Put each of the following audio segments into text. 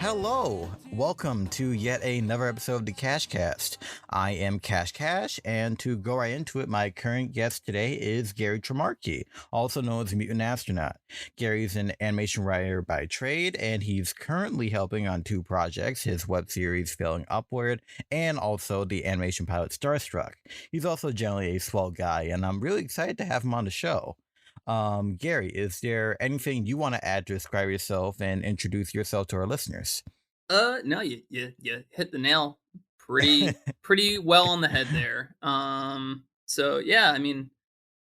Hello, welcome to yet another episode of the KashCast. I am KashCast, and to go right into it, my current guest today is Gary Trimarchi, also known as MutantAstronaut. Gary's an animation writer by trade, and he's currently helping on two projects, his web series Failing Upward, and also the animation pilot Starstruck. He's also generally a swell guy, and I'm really excited to have him on the show. Gary, is there anything you want to add to describe yourself and introduce yourself to our listeners? No, you hit the nail pretty well on the head there. So yeah, I mean,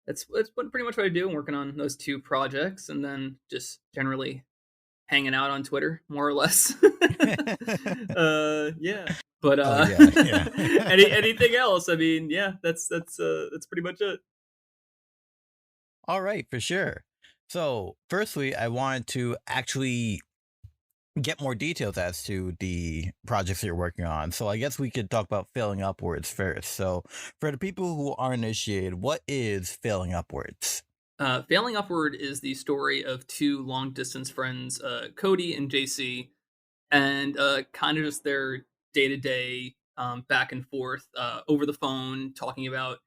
that's pretty much what I do. I'm working on those two projects, and then just generally hanging out on Twitter, more or less. Yeah. But Oh yeah. anything else? I mean, yeah, that's pretty much it. All right, for sure. So, firstly, I wanted to actually get more details as to the projects that you're working on. So, I guess we could talk about Failing Upwards first. So, for the people who aren't initiated, what is Failing Upwards? Failing Upward is the story of two long distance friends, Cody and JC, and kind of just their day to day back and forth over the phone, talking about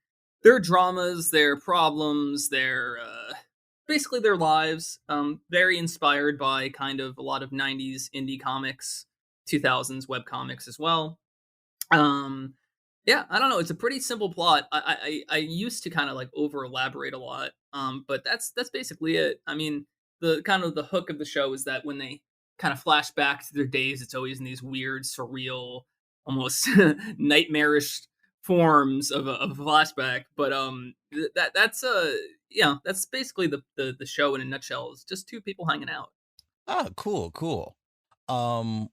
their dramas, their problems, their basically their lives. Very inspired by kind of a lot of '90s indie comics, 2000s web comics as well. Um, yeah, I don't know. It's a pretty simple plot. I used to kind of like over elaborate a lot, but that's basically it. I mean, the kind of the hook of the show is that when they kind of flash back to their days, it's always in these weird, surreal, almost nightmarish forms of a flashback. But that's basically the show in a nutshell. Is just two people hanging out. Oh, cool, cool.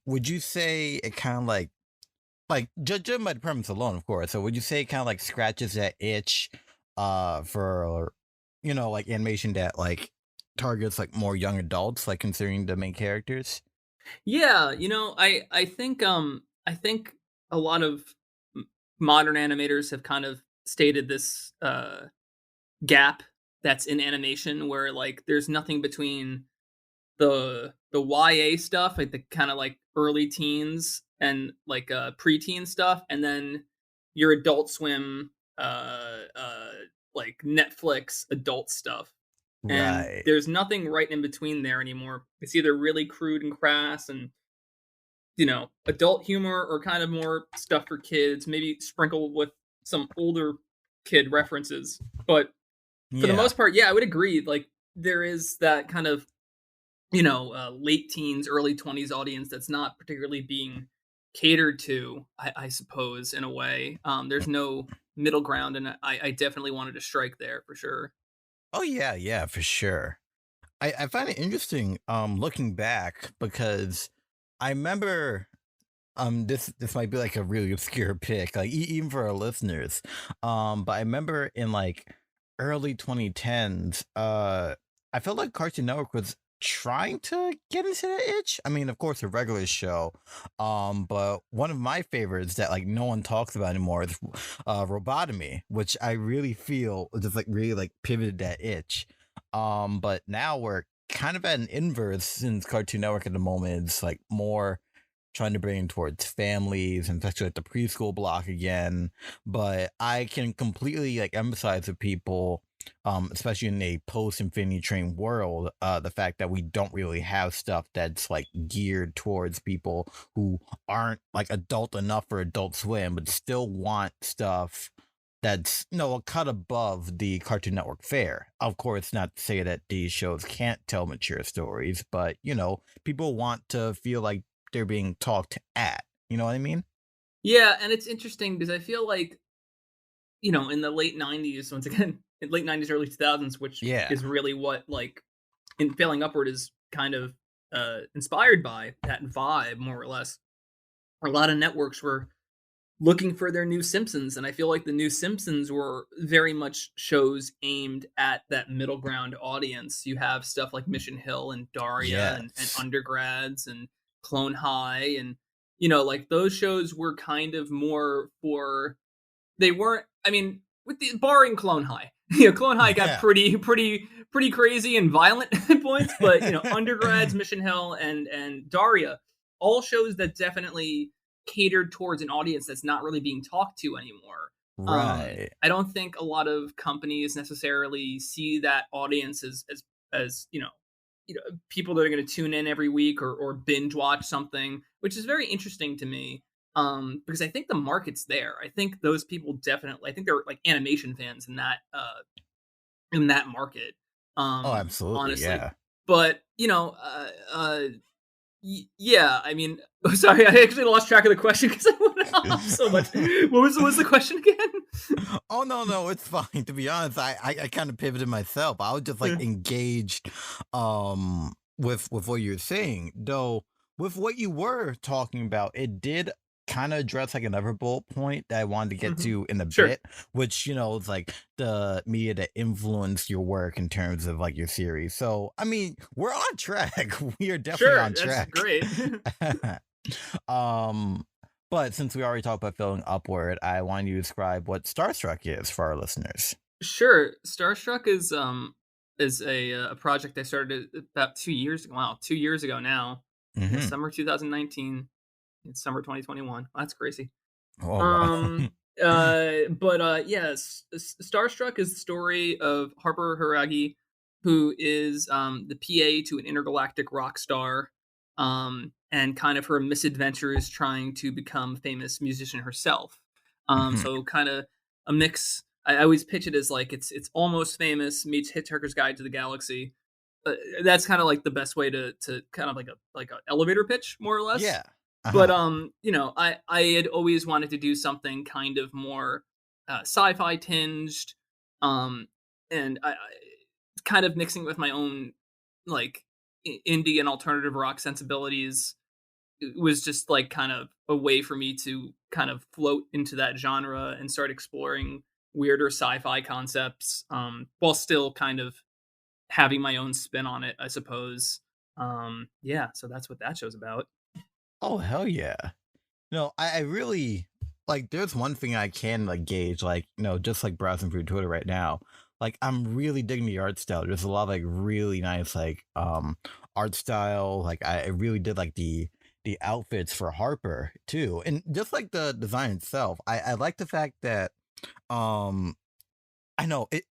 Would you say it kind of judging by the premise alone, of course. So, would you say it kind of like scratches that itch, for like animation that like targets like more young adults, like considering the main characters? Yeah, I think a lot of modern animators have kind of stated this gap that's in animation where like there's nothing between the YA stuff, like the kind of like early teens and like preteen stuff, and then your Adult Swim, like Netflix adult stuff. And Right. there's nothing right in between there anymore. It's either really crude and crass and adult humor or kind of more stuff for kids, maybe sprinkled with some older kid references. But for the Yeah. most part, yeah, I would agree. Like there is that kind of late teens, early 20s audience that's not particularly being catered to, I suppose, in a way. There's no middle ground, and I definitely wanted to strike there for sure. Oh yeah, yeah, for sure. I find it interesting looking back because I remember this might be like a really obscure pick, like even for our listeners. But I remember in like early 2010s, I felt like Cartoon Network was trying to get into the itch. I mean, of course, a regular show. But one of my favorites that like no one talks about anymore is Robotomy, which I really feel just like really like pivoted that itch. But now we're kind of at an inverse since Cartoon Network at the moment is like more trying to bring towards families and especially like the preschool block again. But I can completely like emphasize with people, especially in a post Infinity Train world, the fact that we don't really have stuff that's like geared towards people who aren't like adult enough for Adult Swim, but still want stuff that's a cut above the Cartoon Network fare. Of course, not to say that these shows can't tell mature stories, but people want to feel like they're being talked at. You know what I mean? Yeah, and it's interesting because I feel like in the late '90s, once again, in late '90s, early 2000s, which Yeah. is really what like in Failing Upward is kind of inspired by that vibe, more or less. A lot of networks were looking for their new Simpsons, and I feel like the new Simpsons were very much shows aimed at that middle ground audience. You have stuff like Mission Hill and Daria and Yes. Undergrads and Clone High, and like those shows were kind of more for they weren't. I mean, with the barring Clone High, Clone High got Yeah. pretty crazy and violent at points, but Undergrads, Mission Hill, and Daria all shows that definitely catered towards an audience that's not really being talked to anymore. Right. I don't think a lot of companies necessarily see that audience as people that are going to tune in every week or binge watch something, which is very interesting to me. Because I think the market's there. I think those people definitely. I think they're like animation fans in that market. Oh, absolutely. Honestly, Yeah. but yeah. I mean, sorry, I actually lost track of the question because I went off so much. What was the question again? Oh no, no, it's fine. To be honest, I kind of pivoted myself. I was just like engaged with what you're saying. Though with what you were talking about, it did kind of address like another bullet point that I wanted to get Mhm. to in a Sure. bit, which is like the media that influenced your work in terms of like your series. So I mean, we're on track. We are definitely Sure, on that's track. great. um but since we already talked about filling upward, I want you to describe what Starstruck is for our listeners. Sure. Starstruck is a project I started about 2 years ago. Wow, 2 years ago now. Yeah, Hmm. summer 2019. It's summer 2021. That's crazy. Oh wow. Um, but yes, Starstruck is the story of Harper Haragi, who is the PA to an intergalactic rock star, and kind of her misadventures trying to become a famous musician herself. Mhm. So kind of a mix. I always pitch it as like it's almost famous meets Hitchhiker's Guide to the Galaxy. That's kind of like the best way to kind of like a elevator pitch, more or less. Yeah. But Uh-huh. I had always wanted to do something kind of more sci-fi tinged, um, and I kind of mixing with my own like indie and alternative rock sensibilities. It was just like kind of a way for me to kind of float into that genre and start exploring weirder sci-fi concepts, while still kind of having my own spin on it, I suppose. Yeah, so that's what that show's about. Oh hell yeah. No, I really like there's one thing I can like gauge, like, just like browsing through Twitter right now. Like I'm really digging the art style. There's a lot of like really nice like art style. Like I really did like the outfits for Harper too. And just like the design itself. I like the fact that um I know it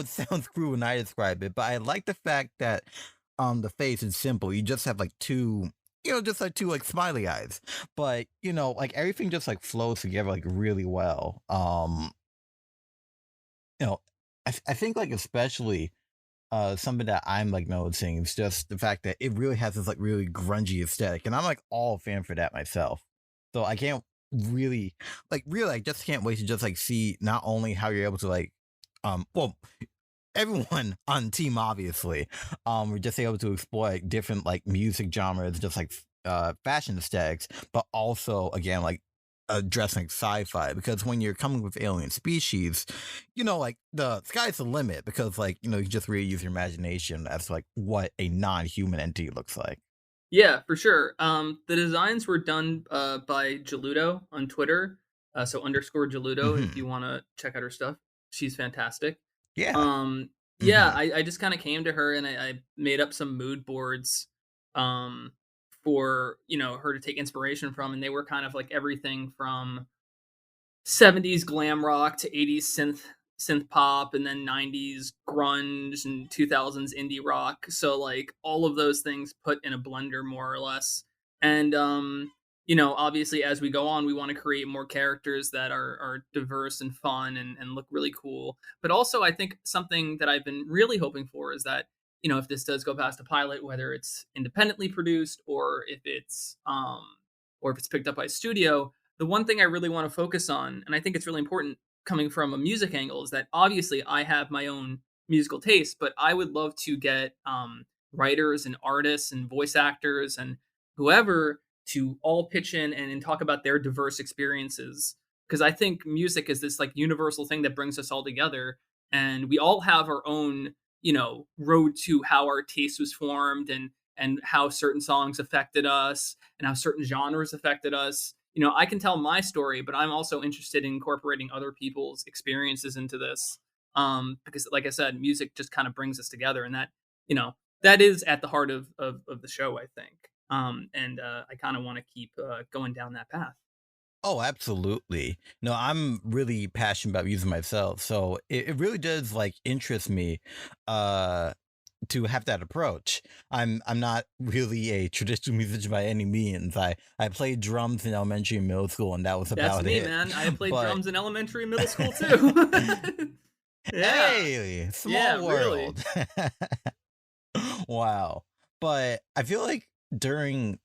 sounds cruel when I describe it, but I like the fact that the face is simple. You just have like two, just like two like smiley eyes. But like everything just like flows together like really well. You know, I think like especially something that I'm like noticing is just the fact that it really has this like really grungy aesthetic. And I'm like all a fan for that myself. So I can't really I just can't wait to just like see not only how you're able to like well everyone on the team obviously were just able to explore like different like music genres, just like fashion aesthetics, but also again like addressing sci-fi, because when you're coming with alien species, like the sky's the limit, because like you just really use your imagination as to, like what a non-human entity looks like. Yeah, for sure. The designs were done by Geludo on Twitter. So underscore Geludo if Hmm. you want to check out her stuff. She's fantastic. Yeah. Um, yeah, Hmm. I just kind of came to her and I made up some mood boards um, for her to take inspiration from, and they were kind of like everything from 70s glam rock to 80s synth pop, and then 90s grunge and 2000s indie rock. So like all of those things put in a blender, more or less. And obviously as we go on, we want to create more characters that are diverse and fun and look really cool. But also I think something that I've been really hoping for is that if this does go past a pilot, whether it's independently produced or if it's picked up by a studio, the one thing I really want to focus on, and I think it's really important coming from a music angle, is that obviously I have my own musical taste, but I would love to get writers and artists and voice actors and whoever to all pitch in and talk about their diverse experiences. Because I think music is this like universal thing that brings us all together. And we all have our own, road to how our taste was formed and how certain songs affected us and how certain genres affected us. I can tell my story, but I'm also interested in incorporating other people's experiences into this. Because, like I said, music just kind of brings us together, and that is at the heart of the show, I think. And I kind of want to keep going down that path. Oh, absolutely. No, I'm really passionate about music myself, so it really does like interest me uh to have that approach. I'm not really a traditional musician by any means. I played drums in elementary and middle school, and that was That's about me, it. man. I played But drums in elementary and middle school too. Yeah, hey, yeah, small really. world. Wow. But I feel like during,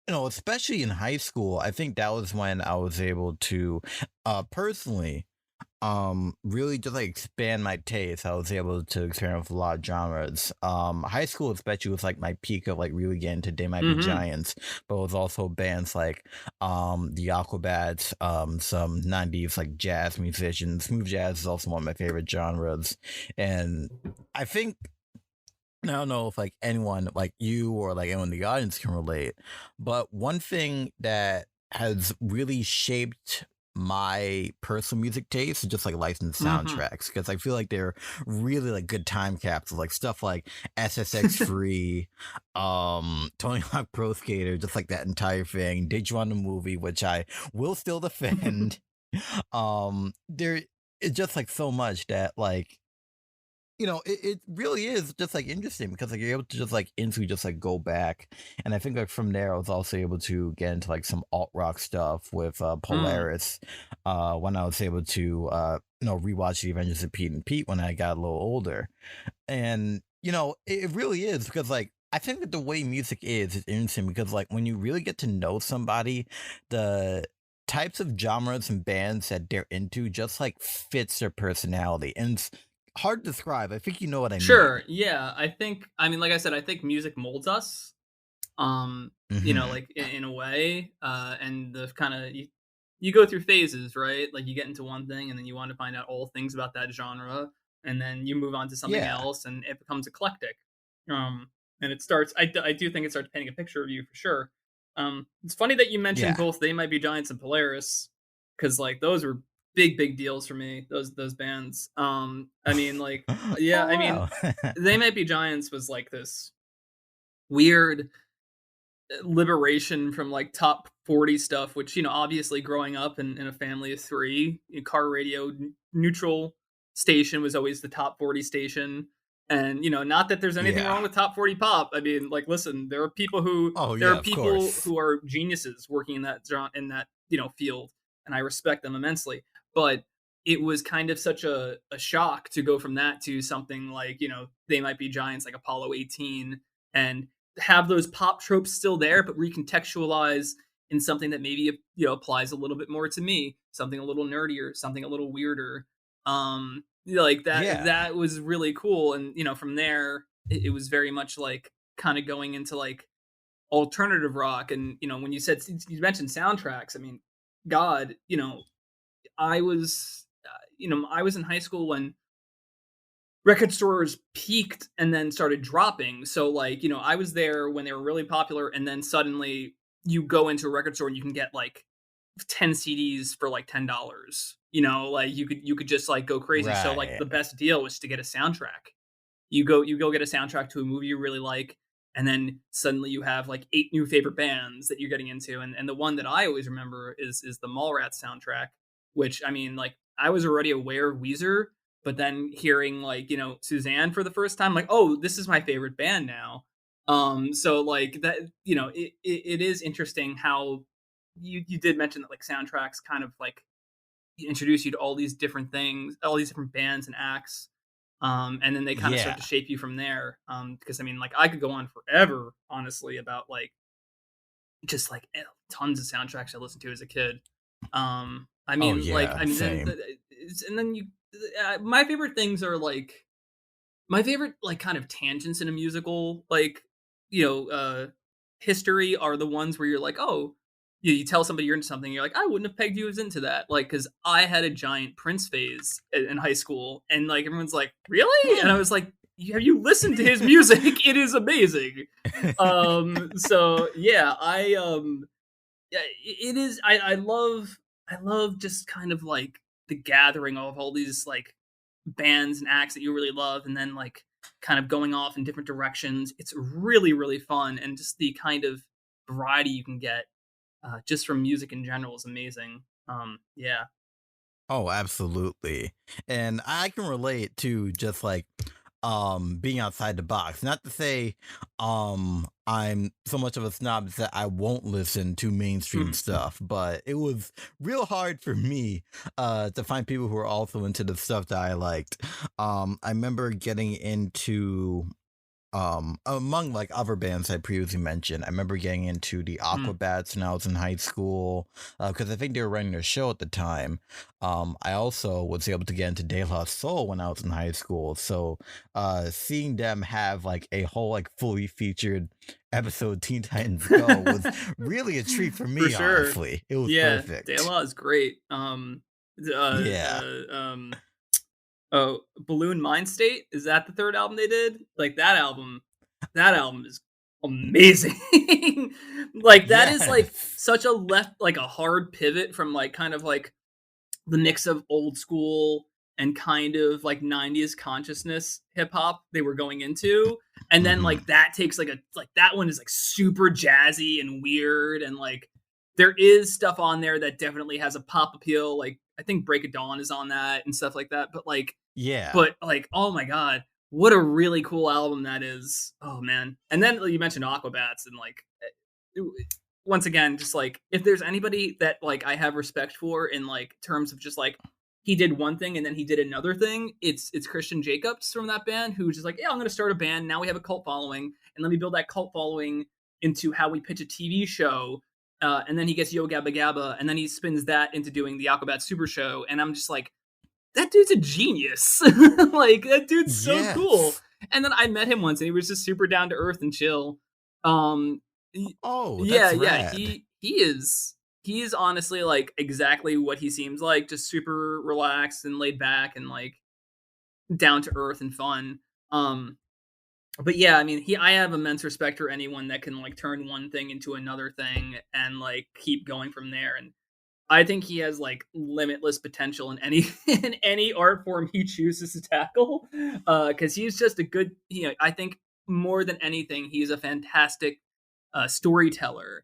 especially in high school, I think that was when I was able to personally really just like expand my taste. I was able to experiment with a lot of genres. High school especially was like my peak of like really getting to They Might Be Hmm. Giants, but it was also bands like the Aquabats, some 90s like jazz musicians. Smooth jazz is also one of my favorite genres. And I think I don't know if like anyone like you or like anyone in the audience can relate, but one thing that has really shaped my personal music taste is just like licensed Hmm. soundtracks because I feel like they're really like good time capsules, like stuff like SSX Free, Tony Hawk Pro Skater, just like that entire thing. Did you want the movie, which I will still defend. There it's just like so much that like it really is just like interesting because like you're able to just like instantly just like go back. And I think like from there I was also able to get into like some alt rock stuff with Mm. Polaris when I was able to rewatch the Adventures of Pete and Pete when I got a little older. And it really is because like I think that the way music is interesting because like when you really get to know somebody, the types of genres and bands that they're into just like fits their personality. And it's hard to describe. I think you know what I Sure. mean. Yeah. I mean, like I said, I think music molds us. Hmm. Like in a way, and the kind of you go through phases, right? Like you get into one thing, and then you want to find out all things about that genre, and then you move on to something Yeah. else, and it becomes eclectic. And it starts. I do think it starts painting a picture of you for sure. It's funny that you mentioned Yeah. both They Might Be Giants and Polaris, because like those were big deals for me. Those bands. I mean, like, yeah, Oh I mean, wow. They Might Be Giants was like this weird liberation from like top 40 stuff, which, obviously growing up in a family of three, car radio neutral station was always the top 40 station. And, not that there's anything Yeah. wrong with top 40 pop. I mean, like, listen, Oh there yeah, are of people course. who are geniuses working in that field. And I respect them immensely. But it was kind of such a shock to go from that to something like, They Might Be Giants, like Apollo 18, and have those pop tropes still there, but recontextualize in something that maybe applies a little bit more to me, something a little nerdier, something a little weirder. Like Yeah. that was really cool, and from there it was very much like kind of going into like alternative rock, and when you mentioned soundtracks, I mean, God, I was in high school when record stores peaked and then started dropping. So like, I was there when they were really popular, and then suddenly you go into a record store and you can get like 10 CDs for like $10. Like you could just like go crazy. So like Right. the best deal was to get a soundtrack. You go get a soundtrack to a movie you really like, and then suddenly you have like eight new favorite bands that you're getting into. And the one that I always remember is the Mallrats soundtrack, which, I mean, like, I was already aware of Weezer, but then hearing like, Suzanne for the first time, like, oh, this is my favorite band now. So like that, it is interesting how you did mention that like soundtracks kind of like introduce you to all these different things, all these different bands and acts. And then they kind of start Yeah. to shape you from there. Because I mean, like, I could go on forever, honestly, about like just like tons of soundtracks I listened to as a kid. Oh yeah. I mean, Same. and then my favorite things are like my favorite like kind of tangents in a musical, like, you know, uh, history are the ones where you're like, oh, you tell somebody you're into something, you're like, I wouldn't have pegged you as into that, like, because I had a giant Prince phase in high school, and like everyone's like, really, and I Hmm. was like, have you listened to his music? It is amazing. So yeah, yeah, it is. I love just kind of like the gathering of all these like bands and acts that you really love, and then like kind of going off in different directions. It's really, really fun, and just the kind of variety you can get just from music in general is amazing. Yeah. Oh, absolutely. And I can relate to just like being outside the box. Not to say I'm so much of a snob that I won't listen to mainstream Mhm. stuff, but it was real hard for me to find people who are also into the stuff that I liked. I remember getting into among like other bands I previously mentioned, I remember getting into the Mm. Aquabats when I was in high school because I think they were running their show at the time. I also was able to get into De La Soul when I was in high school, so seeing them have like a whole like fully featured episode Teen Titans Go was really a treat for For me. sure. Honestly, it was Yeah, De perfect. La is great. Yeah, Oh, Balloon Mind State, is that the 3rd album they did? Like, that album is amazing. Like, that is, like, yes, such a hard pivot from, like, kind of, like, the mix of old school and kind of, like, 90s consciousness hip hop they were going into, and then, hmm like, that takes, that one is, like, super jazzy and weird, and, like, there is stuff on there that definitely has a pop appeal, like, I think Break of Dawn is on that and stuff like that, yeah. but oh my god, what a really cool album that is. Oh man. And then you mentioned Aquabats and once again, just like if there's anybody that like I have respect for in like terms of just like he did one thing and then he did another thing, it's Christian Jacobs from that band who's just like, yeah, I'm gonna start a band. Now we have a cult following, and let me build that cult following into how we pitch a TV show. And then he gets Yo Gabba Gabba, and then he spins that into doing the Aquabat Super Show. And I'm just like, that dude's a genius. Like that dude's so cool. Yes. And then I met him once and he was just super down to earth and chill. Um Oh, yeah, that's yeah, rad. he is honestly like exactly what he seems like, just super relaxed and laid back and like down to earth and fun. Um but yeah, I mean, he I have immense respect for anyone that can like turn one thing into another thing and like keep going from there. And I think he has like limitless potential in any in any art form he chooses to tackle. Because he's just a good, I think more than anything, he's a fantastic storyteller.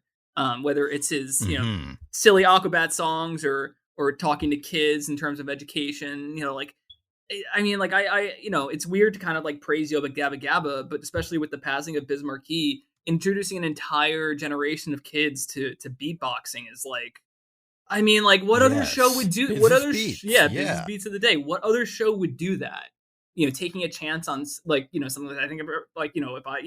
Whether it's his, Hmm silly Aquabat songs or talking to kids in terms of education, like I mean, like it's weird to kind of like praise Yoba Gabba Gabba, but especially with the passing of Biz Markie, introducing an entire generation of kids to beatboxing is like, I mean, like, what other show Yes. would do? What Business other? beats. Yeah, Business Yeah. Beats of the Day. What other show would do that? Taking a chance on like something that I think like if I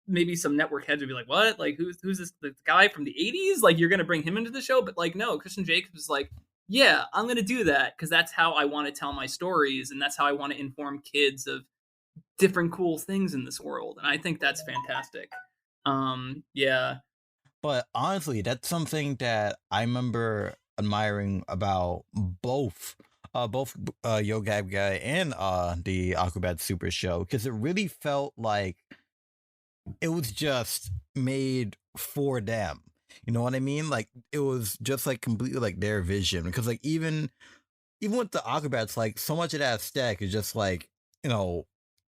maybe some network heads would be like, what? Like who's this the guy from the '80s? Like you're gonna bring him into the show? But like no, Christian Jacobs was like, yeah, I'm gonna do that because that's how I want to tell my stories and that's how I want to inform kids of different cool things in this world. And I think that's fantastic. Yeah. But honestly, that's something that I remember admiring about both Yo Gab Guy and the Aquabat Super Show because it really felt like it was just made for them. You know what I mean? Like it was just like completely like their vision. Because like even with the Aquabats, like so much of that stack is just like, you know,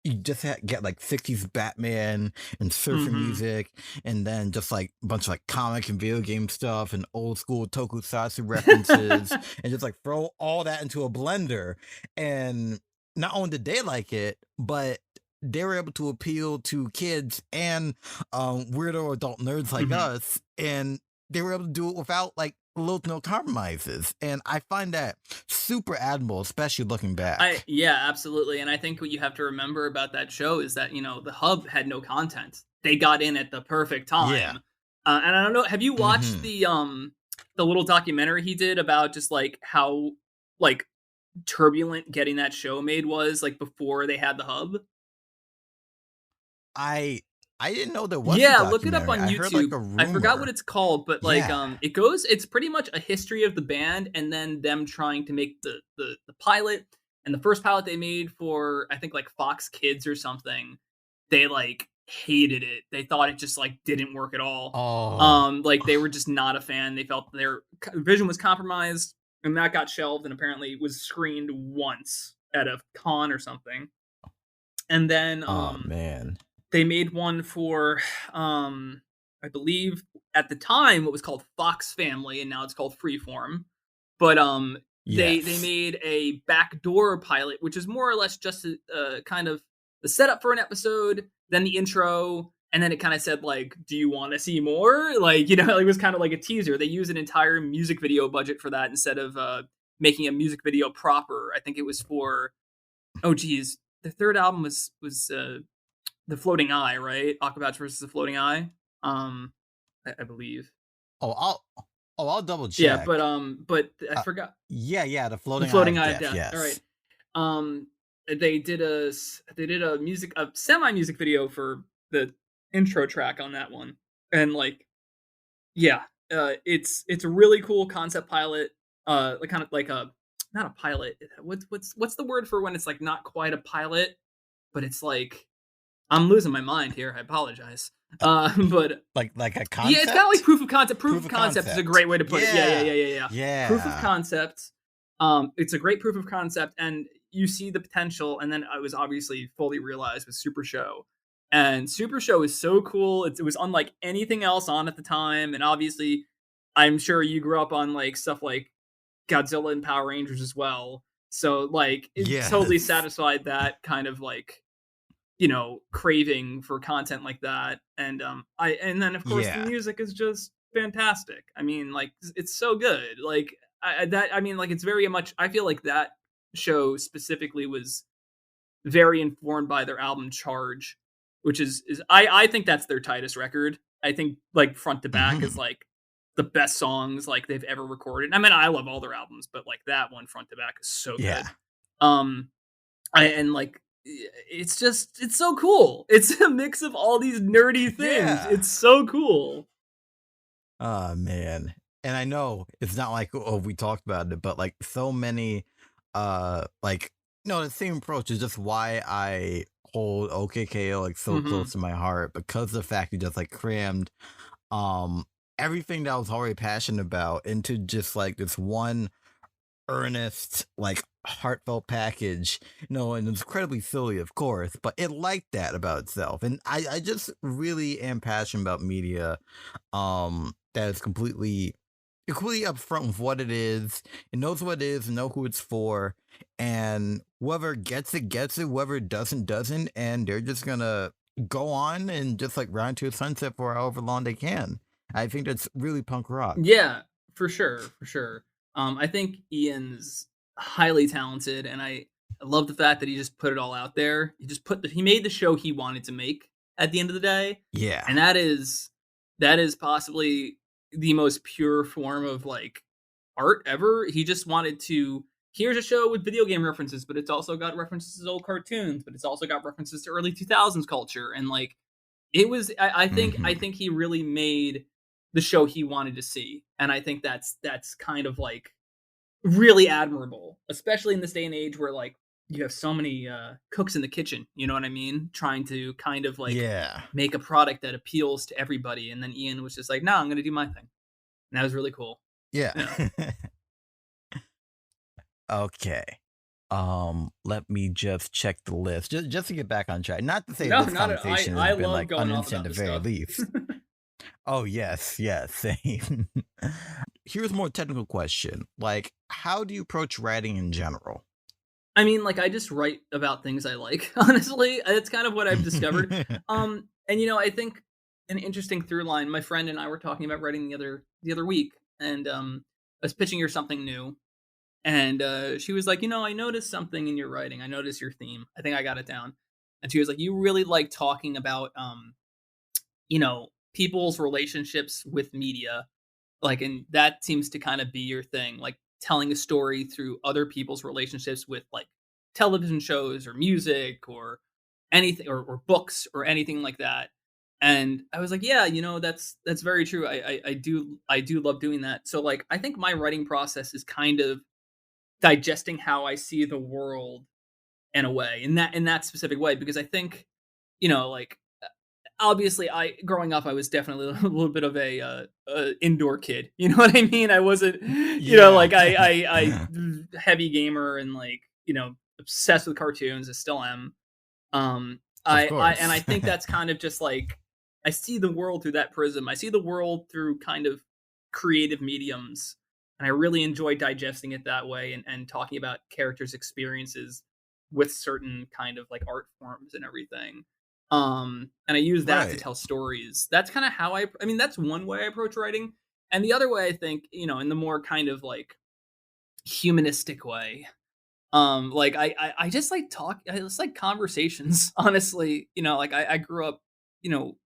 you just get like 60s Batman and surfing Mm-hmm. music, and then just like a bunch of like comic and video game stuff and old school tokusatsu references, and just like throw all that into a blender. And not only did they like it, but they were able to appeal to kids and weirdo adult nerds like Mhm. us, and they were able to do it without like little to no compromises. And I find that super admirable, especially looking I back. Yeah, absolutely. And I think what you have to remember about that show is that, the hub had no content. They got in at the perfect Yeah. time. And I don't know, have you watched Hmm the little documentary he did about just like how like turbulent getting that show made was like before they had the hub? I I didn't know there was a Yeah, look it up documentary. on I heard like YouTube. a I forgot what rumor. it's called, but Yeah. it's pretty much a history of the band and then them trying to make the pilot. And the first pilot they made for I think like Fox Kids or something, they like hated it. They thought it just like didn't work at all. Oh. Like they were just not a fan. They felt their vision was compromised and that got shelved and apparently was screened once at a con or something. And then Oh man. they made one for I believe at the time what was called Fox Family, and now it's called Freeform. But they Yes. made a backdoor pilot, which is more or less just a kind of the setup for an episode, then the intro, and then it kind of said like, "Do you want to see more?" Like, you know, it was kind of like a teaser. They used an entire music video budget for that instead of making a music video proper. I think it was for, oh geez, the third album was the Floating Eye, right? Aquabats versus the Floating Eye. Um, I believe. Oh, I'll double Yeah, check. but I Uh, forgot yeah, the the floating eye Floating of Eye of death. Death. All right. Yes. Um, they did a semi music video for the intro track on that one, and like, yeah, it's a really cool concept pilot. Like kind of like a not a pilot. What's the word for when it's like not quite a pilot, but it's like I'm losing my mind here. I apologize. Uh, But like a yeah, it's kind of like concept. proof of concept. Proof Proof of of concept is a concept. great way to put it. Yeah. Yeah. Proof of Yeah. concept. It's a great proof of concept, and you see the potential, and then it was obviously fully realized with Super Show. And Super Show is so cool. It was unlike anything else on at the time, and obviously, I'm sure you grew up on like stuff like Godzilla and Power Rangers as well. So like, it totally Yes. satisfied that kind of like, you know, craving for content like that. And then of course the Yeah. music is just fantastic. I mean, like, it's so good. Like, I mean, like, it's very much, I feel like that show specifically was very informed by their album Charge, which is I think that's their tightest record. I think like front to back is Hmm. like the best songs like they've ever recorded. I mean, I love all their albums, but like that one front to back is so Yeah. good. um and like, it's just, it's so cool. It's a mix of all these nerdy things. Yeah. It's so cool. Oh man. And I know it's not like, oh, we talked about it, but like so many like no, the same approach is just why I hold OKKO like so close Hmm. to my heart, because of the fact he just like crammed um everything that I was already passionate about into just like this one earnest, like heartfelt package, and it's incredibly silly, of course, but it liked that about itself. And I just really am passionate about media that is completely upfront with what it is. It knows what it is, know who it's for, and whoever gets it, whoever doesn't, and they're just gonna go on and just like ride to a sunset for however long they can. I think that's really punk rock. Yeah, for sure, for sure. I think Ian's highly talented, and I love the fact that he just put it all out there. He made the show he wanted to make at the end of the day, Yeah. and that is possibly the most pure form of like art ever. He just wanted to, here's a show with video game references, but it's also got references to old cartoons, but it's also got references to early 2000s culture, and like, it was, I Hmm. think he really made the show he wanted to see, and I think that's kind of like really admirable, especially in this day and age where like you have so many cooks in the kitchen. You know what I mean? Trying to kind of like Yeah. make a product that appeals to everybody, and then Ian was just like, "No, I'm going to do my thing," and that was really cool. Yeah. Yeah. Okay. Let me just check the list. Just to get back on track. Not to say No, this not at, conversation has I been love like going off unintentional at about the this very stuff. least. Oh yes, same. Here's a more technical question. Like, how do you approach writing in general? I mean, like, I just write about things I like, honestly. It's kind of what I've discovered. And you know, I think an interesting through line, my friend and I were talking about writing the other week, and I was pitching her something new, and she was like, "You know, I noticed something in your writing. I noticed your theme. I think I got it down." And she was like, "You really like talking about you know, people's relationships with media, like, and that seems to kind of be your thing, like telling a story through other people's relationships with like television shows or music or anything, or books or anything like that." And I was like, yeah, you know, that's very true. I do love doing that. So like, I think my writing process is kind of digesting how I see the world in a way, in that specific way, because I think, you know, like, obviously, I growing up, I was definitely a little bit of a indoor kid. You know what I mean? I wasn't, you know, Yeah. like, I heavy gamer and like, you know, obsessed with cartoons. I still am. Um, Of and I course. think that's kind of just like I see the world through that prism. I see the world through kind of creative mediums, and I really enjoy digesting it that way and talking about characters' experiences with certain kind of like art forms and everything. And I use that to Right. tell stories. That's kind of how I mean, that's one way I approach writing. And the other way, I think, in the more kind of like humanistic way, like I just like I just like conversations, honestly. Like I grew up, you know,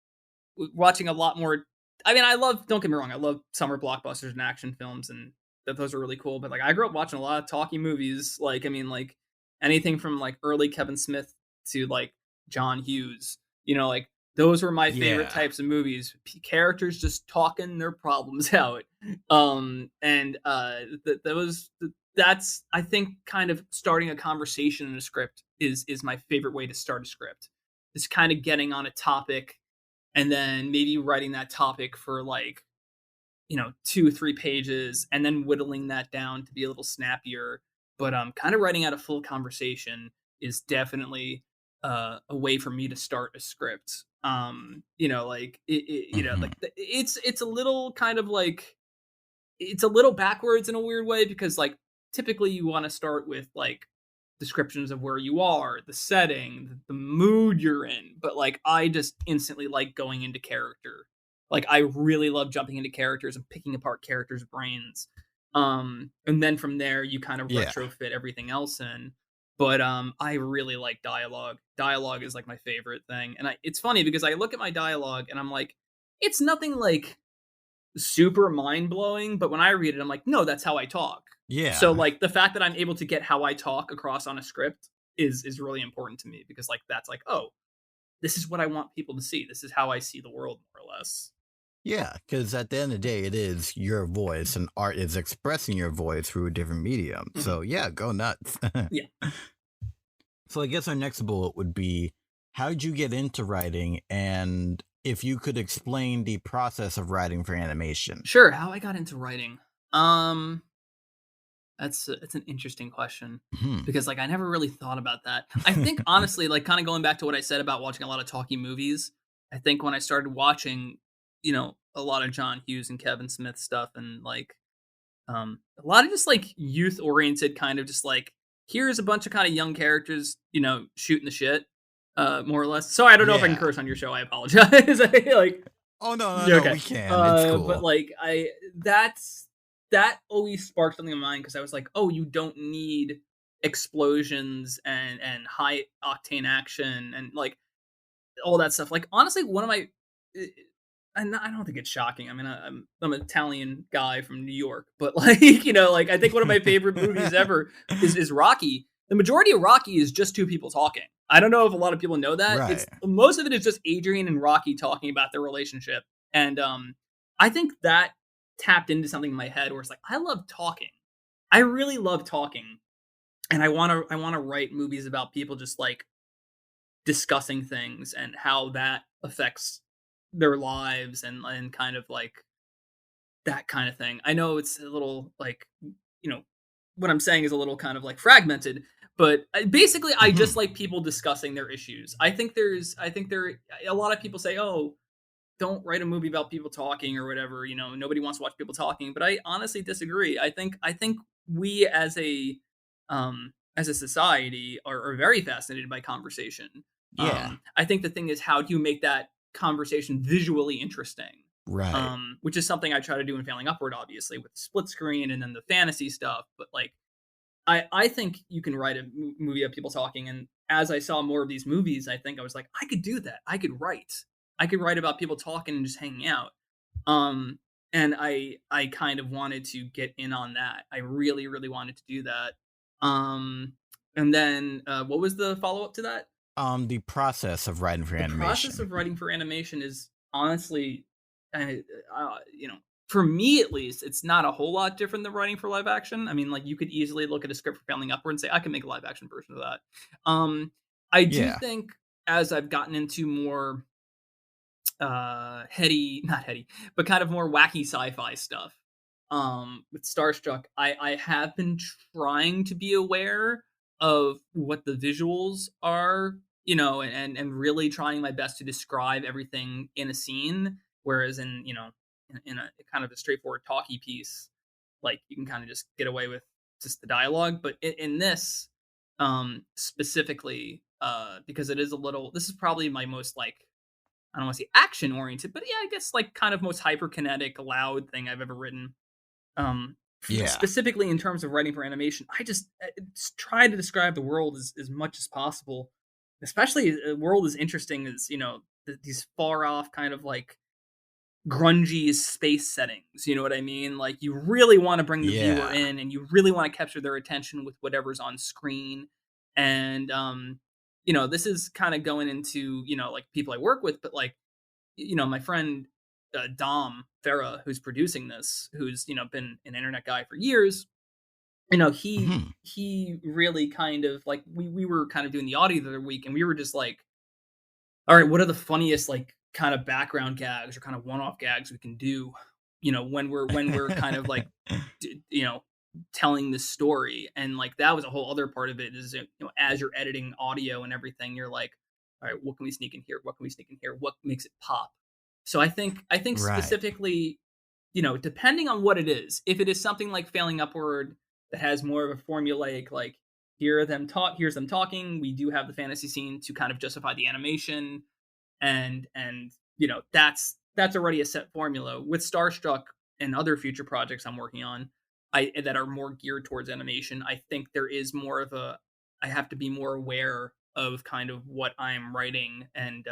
watching a lot more. I mean, I love, don't get me wrong, I love summer blockbusters and action films, and those are really cool. But like, I grew up watching a lot of talkie movies. Like, I mean, like anything from like early Kevin Smith to like John Hughes. Like those were my favorite Yeah. types of movies. Characters just talking their problems out. And that's, I think, kind of starting a conversation in a script is my favorite way to start a script. Is kind of getting on a topic and then maybe writing that topic for like 2 3 pages and then whittling that down to be a little snappier. But kind of writing out a full conversation is definitely a way for me to start a script. Like Hmm. like it's a little kind of like, it's a little backwards in a weird way, because like typically you want to start with like descriptions of where you are, the setting, the mood you're in. But like I just instantly like going into character. Like I really love jumping into characters and picking apart characters' brains. And then from there you kind of Yeah. retrofit everything else in. But I really like dialogue. Dialogue is like my favorite thing. And it's funny because I look at my dialogue and I'm like, it's nothing like super mind blowing, but when I read it, I'm like, no, that's how I talk. So Yeah. like the fact that I'm able to get how I talk across on a script is really important to me, because like that's like, oh, this is what I want people to see. This is how I see the world, more or less. Yeah. Because at the end of the day, it is your voice, and art is expressing your voice through a different medium. Mhm. So, yeah, go nuts. Yeah. So, I guess our next bullet would be, how'd you get into writing? And if you could explain the process of writing for animation. Sure. How I got into writing. Um, it's an interesting question, Hmm. because like I never really thought about that. I think honestly, like kind of going back to what I said about watching a lot of talkie movies, I think when I started watching, a lot of John Hughes and Kevin Smith stuff, and like a lot of just like youth oriented kind of just like, here's a bunch of kind of young characters, shooting the shit, more or less. Sorry, I don't know if I can Yeah. curse on your show. I apologize. Like, Oh, no, no, yeah, no. okay. We can. It's But cool. like that always sparked something in mind, because I was like, oh, you don't need explosions and high octane action and like all that stuff. Like honestly, one of my eh, I don't think it's shocking. I mean, I'm an Italian guy from New York, but like like I think one of my favorite movies ever is Rocky. The majority of Rocky is just two people talking. I don't know if a lot of people know that. It's Right. most of it is just Adrian and Rocky talking about their relationship, and I think that tapped into something in my head where it's like, I love talking. I really love talking, and I want to write movies about people just like discussing things and how that affects their lives, and kind of like that kind of thing. I know it's a little like, you know, what I'm saying is a little kind of like fragmented, but basically I just Hmm. like people discussing their issues. I think there a lot of people say, "Oh, don't write a movie about people talking or whatever, nobody wants to watch people talking." But I honestly disagree. I think we as a society are very fascinated by conversation. Yeah. I think the thing is, how do you make that conversation visually interesting? Right. Which is something I try to do in Failing Upward, obviously, with the split screen and then the fantasy stuff. But like, I think you can write a movie of people talking, and as I saw more of these movies, I think I was like, I could do that. I could write about people talking and just hanging out. Um, and I kind of wanted to get in on that. I really really wanted to do that. Um, and then what was the follow up to that? The process of writing for The process animation. of writing for animation is honestly, uh, you know, for me at least, it's not a whole lot different than writing for live action. I mean, like you could easily look at a script for Failing Upward and say, I can make a live action version of that. Um, I do Yeah. think as I've gotten into more heady, not heady, but kind of more wacky sci-fi stuff, with Starstruck, I have been trying to be aware of what the visuals are and really trying my best to describe everything in a scene, whereas in a kind of a straightforward talkie piece, like you can kind of just get away with just the dialogue. But in this, specifically, because it is a little, this is probably my most like, I don't want to say action oriented, but yeah, I guess like kind of most hyperkinetic, loud thing I've ever written. Um, Yeah. Specifically in terms of writing for animation, I just try to describe the world as much as possible. Especially a world as interesting as these far off kind of like grungy space settings. You know what I mean? Like you really want to bring the viewer Yeah. in, and you really want to capture their attention with whatever's on screen. And this is kind of going into like people I work with, but like my friend Dom Farah, who's producing this, who's been an internet guy for years. Mhm. He really kind of like we were kind of doing the audio the other week, and we were just like, all right, what are the funniest like kind of background gags or kind of one-off gags we can do, when we're kind of like telling this story. And like that was a whole other part of it is as you're editing audio and everything, you're like, all right, what can we sneak in here, what can we sneak in here, what makes it pop. So I think Right. specifically, depending on what it is, if it is something like Failing Upward that has more of a formulaic, like, here's them talking, we do have the fantasy scene to kind of justify the animation, and that's already a set formula. With Starstruck and other future projects I'm working on, I that are more geared towards animation, I think there is more of a, I have to be more aware of kind of what I'm writing, and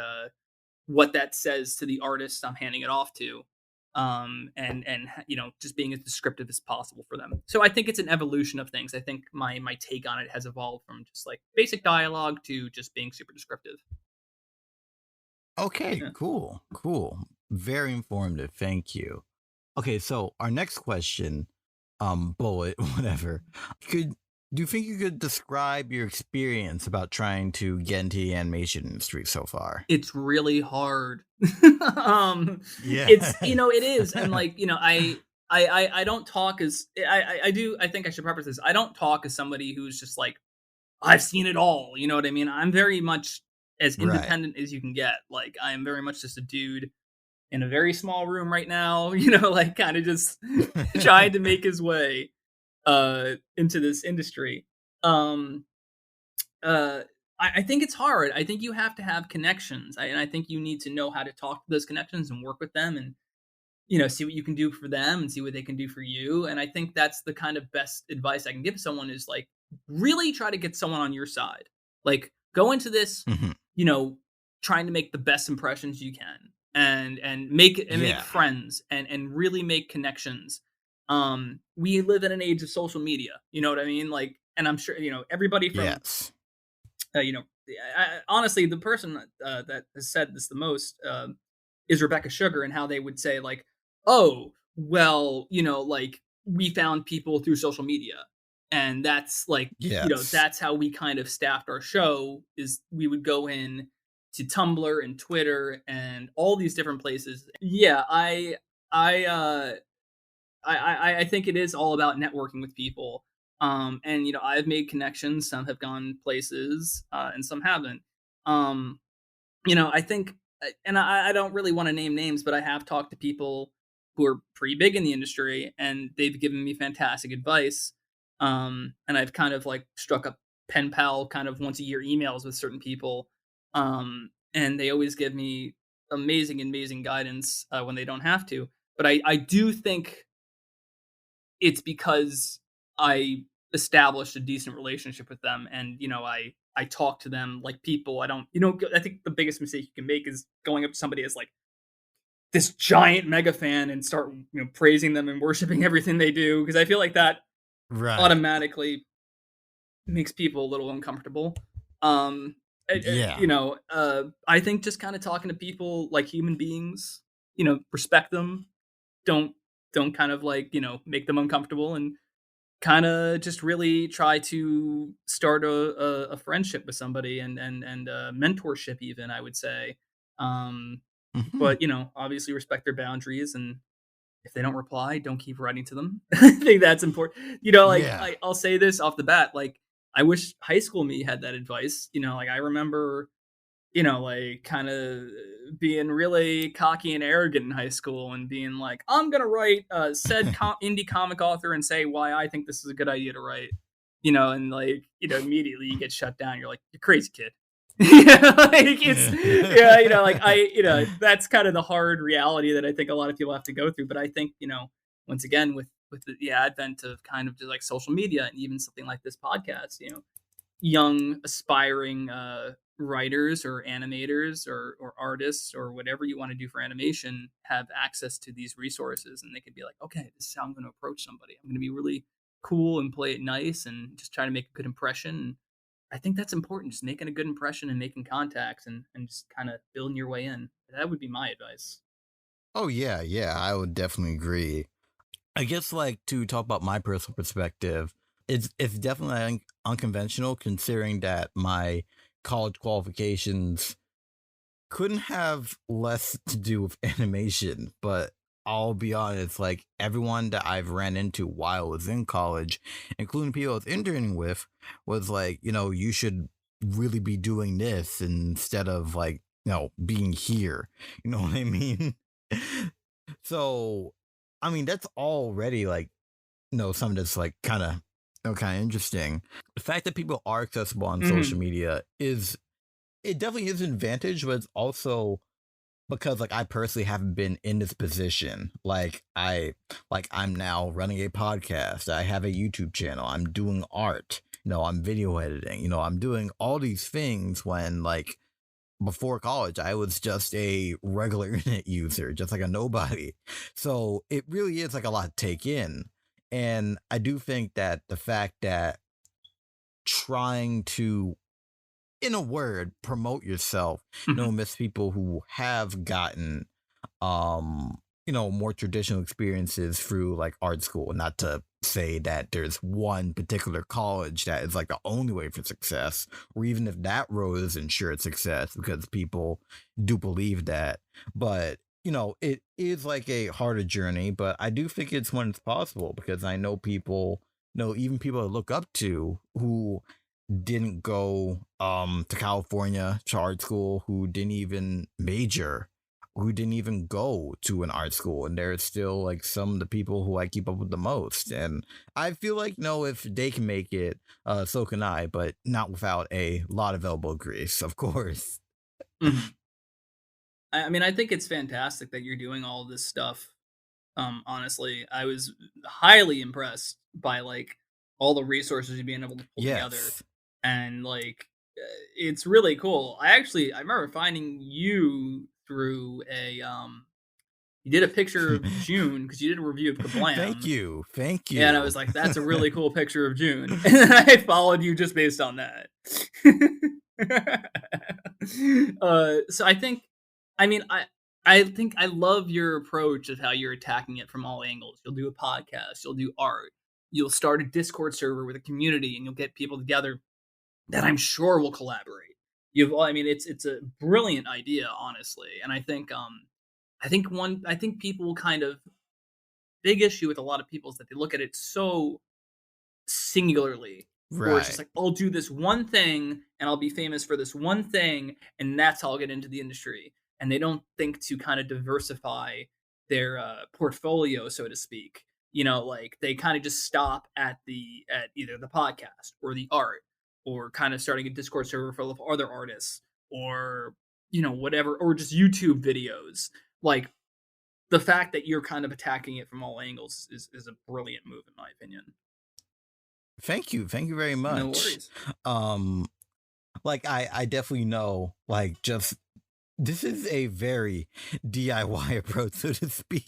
what that says to the artist I'm handing it off to, and just being as descriptive as possible for them. So I think it's an evolution of things. I think my take on it has evolved from just like basic dialogue to just being super descriptive. Okay, Yeah. cool. Cool. Very informative. Thank you. Okay, so our next question, bullet, whatever. Could do you think you could describe your experience about trying to get into the animation industry so far? It's really hard. um Yeah. it's it is. And like I don't talk as I do. I think I should preface this, I don't talk as somebody who's just like, I've seen it all. You know what I mean? I'm very much as Right. independent as you can get. Like I am very much just a dude in a very small room right now, like kind of just trying to make his way into this industry. Um uh I think it's hard. I think you have to have connections. And I think you need to know how to talk to those connections and work with them, and see what you can do for them and see what they can do for you. And I think that's the kind of best advice I can give someone is like, really try to get someone on your side. Like go into this, Mhm. you know, trying to make the best impressions you can, and make Yeah. friends, and really make connections. We live in an age of social media, you know what I mean? Like, and I'm sure, everybody from Yes. uh, you know, honestly, the person that has said this the most is Rebecca Sugar, and how they would say like, "Oh, well, like we found people through social media, and that's like, Yes. that's how we kind of staffed our show. Is we would go in to Tumblr and Twitter and all these different places. Yeah, I I think it is all about networking with people. And I've made connections. Some have gone places, and some haven't. I think, and I don't really want to name names, but I have talked to people who are pretty big in the industry, and they've given me fantastic advice. And I've kind of like struck up pen pal kind of once a year emails with certain people, and they always give me amazing, amazing guidance when they don't have to. But I do think it's because I established a decent relationship with them, and I talk to them like people. I don't, I think the biggest mistake you can make is going up to somebody as like this giant mega fan and start praising them and worshiping everything they do, because I feel like that Right. automatically makes people a little uncomfortable. Um, Yeah. I think just kind of talking to people like human beings, respect them, don't don't kind of like make them uncomfortable, and kind of just really try to start a friendship with somebody, and mentorship even, I would say. um Mhm. but obviously respect their boundaries, and if they don't reply, don't keep writing to them. I think that's important. Like Yeah. I'll say this off the bat, like I wish high school me had that advice. Like I remember like kind of being really cocky and arrogant in high school and being like, I'm gonna write said indie comic author and say why I think this is a good idea to write, and like immediately you get shut down. You're like, you're crazy, kid. Like it's yeah, like that's kind of the hard reality that I think a lot of people have to go through. But I think once again with the advent of kind of just like social media and even something like this podcast, young aspiring writers or animators or artists or whatever you want to do for animation have access to these resources, and they could be like, okay, this is how I'm going to approach somebody. I'm going to be really cool and play it nice and just try to make a good impression. And I think that's important, just making a good impression and making contacts and just kind of building your way in. That would be my advice. Oh yeah, yeah, I would definitely agree. I guess like to talk about my personal perspective, it's definitely unconventional considering that my college qualifications couldn't have less to do with animation, but I'll be honest, like everyone that I've ran into while I was in college, including people I was interning with, was like, you should really be doing this instead of like, being here. You know what I mean? So, I mean, that's already like, something that's like kind of interesting. The fact that people are accessible on social media it definitely is an advantage, but it's also because like I personally haven't been in this position. I'm now running a podcast. I have a YouTube channel. I'm doing art. I'm video editing. I'm doing all these things when like before college I was just a regular internet user, just like a nobody. So it really is like a lot to take in. And I do think that the fact that trying to, in a word, promote yourself, miss people who have gotten more traditional experiences through like art school. Not to say that there's one particular college that is like the only way for success, or even if that road is ensured success, because people do believe that. But it is like a harder journey, but I do think it's one that's possible because I know people, even people I look up to who didn't go to California to art school, who didn't even major, who didn't even go to an art school, and they're still like some of the people who I keep up with the most. And I feel like if they can make it, so can I, but not without a lot of elbow grease, of course. I mean, I think it's fantastic that you're doing all this stuff. Honestly, I was highly impressed by like all the resources you've been able to pull together, and like it's really cool. I remember finding you through you did a picture of June because you did a review of Kablam. Thank you. And I was like, that's a really cool picture of June, and then I followed you just based on that. So I think I love your approach of how you're attacking it from all angles. You'll do a podcast, you'll do art, you'll start a Discord server with a community, and you'll get people together that I'm sure will collaborate. It's a brilliant idea, honestly, and I think people kind of big issue with a lot of people is that they look at it so singularly. Right. Where it's just like, I'll do this one thing and I'll be famous for this one thing, and that's how I'll get into the industry. And they don't think to kind of diversify their portfolio, so to speak. Like they kind of just stop at either the podcast or the art, or kind of starting a Discord server for other artists, or whatever, or just YouTube videos. Like the fact that you're kind of attacking it from all angles is a brilliant move, in my opinion. Thank you very much. No worries. Like I definitely know, like, just this is a very DIY approach, so to speak.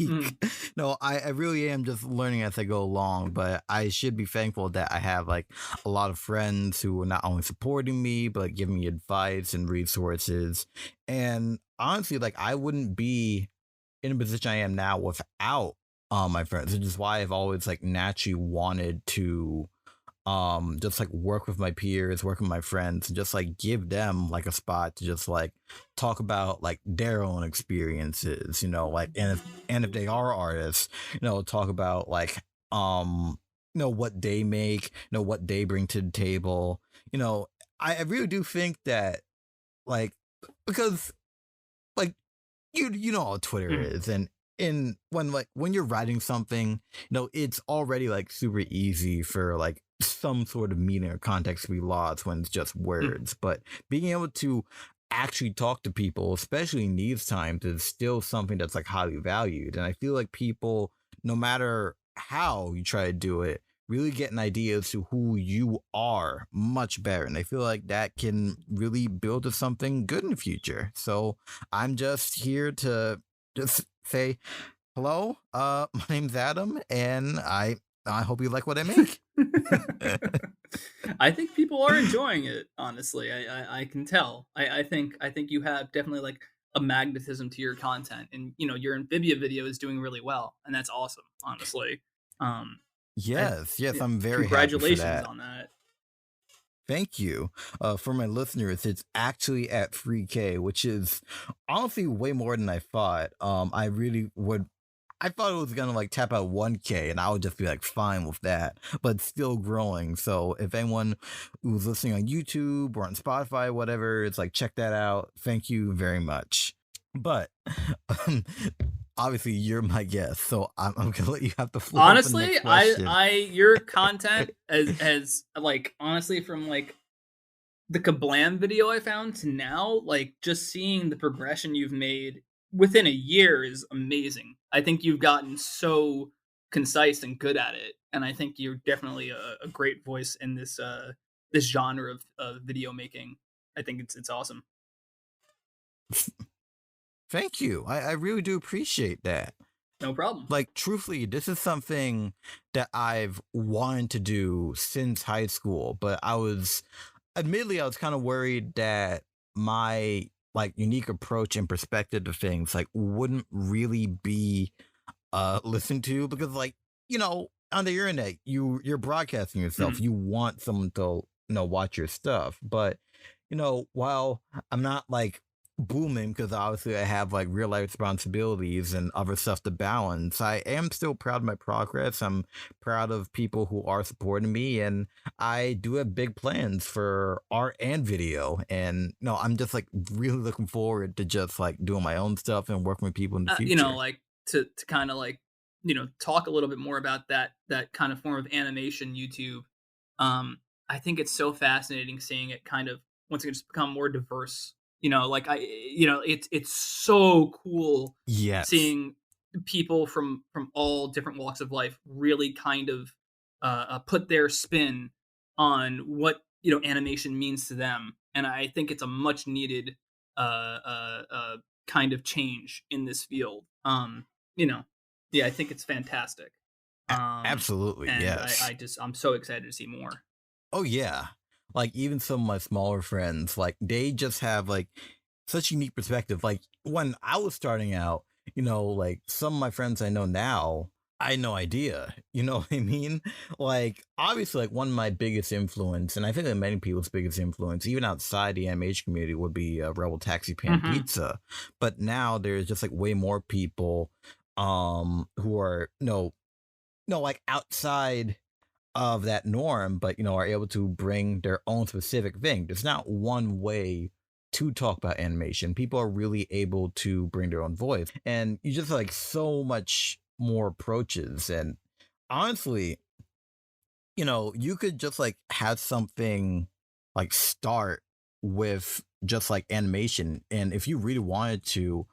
No, I really am just learning as I go along, but I should be thankful that I have like a lot of friends who are not only supporting me, but giving me advice and resources. And honestly, like I wouldn't be in a position I am now without my friends, which is why I've always like naturally wanted to just like work with my peers, work with my friends, and just like give them like a spot to just like talk about like their own experiences, like, and if they are artists, talk about like what they make, what they bring to the table. I really do think that like because like you know how Twitter Mhm. is, and when you're writing something, it's already like super easy for like some sort of meaning or context to be lost when it's just Mhm. words. But being able to actually talk to people, especially in these times, is still something that's like highly valued. And I feel like people, no matter how you try to do it, really get an idea as to who you are much better. And I feel like that can really build to something good in the future. So I'm just here to just say hello. My name's Adam, and I hope you like what I make. I think people are enjoying it. Honestly, I can tell. I think you have definitely like a magnetism to your content, and your Amphibia video is doing really well, and that's awesome. Honestly, um, I Yes, yes, yeah, I'm very happy for congratulations that. on that. Thank you. For my listeners, it's actually at 3K, which is honestly way more than I thought. I really would. I thought it was gonna like tap out 1K, and I would just be like fine with that, but it's still growing. So if anyone who's listening on YouTube or on Spotify, whatever, it's like check that out. Thank you very much. But um, obviously, you're my guest, so I'm gonna let you have the floor for the Honestly, next I question. I your content as like honestly from like the Kablam video I found to now, like just seeing the progression you've made within a year is amazing. I think you've gotten so concise and good at it, and I think you're definitely a great voice in this genre of video making. I think it's awesome. Thank you. I really do appreciate that. No problem. Like, truthfully, this is something that I've wanted to do since high school, but admittedly, I was kind of worried that my like unique approach and perspective to things like wouldn't really be listened to because on the internet you're broadcasting yourself. Mhm. You want someone to watch your stuff, but while I'm not like booming because obviously I have like real life responsibilities and other stuff to balance, I am still proud of my progress. I'm proud of people who are supporting me, and I do have big plans for art and video. And no, I'm just like really looking forward to just like doing my own stuff and working with people in the future. Like to kind of like talk a little bit more about that kind of form of animation YouTube. um I think it's so fascinating seeing it kind of once again just become more diverse. Like it's so cool Yes. seeing people from all different walks of life really kind of put their spin on what animation means to them, and I think it's a much needed kind of change in this field. You know, yeah, I think it's fantastic. Um, Absolutely, and yes. I'm so excited to see more. Oh yeah. Like even some of my smaller friends, like they just have like such unique perspective. Like when I was starting out, like some of my friends I know now, I had no idea. You know what I mean? Like obviously like one of my biggest influence, and I think that many people's biggest influence, even outside the animation community, would be Rebel Taxi Pan Hmm. Pizza. But now there's just like way more people who are no like outside of that norm, but are able to bring their own specific thing. There's not one way to talk about animation. People are really able to bring their own voice, and you just like so much more approaches. And honestly, you could just like have something like start with just like animation, and if you really wanted to,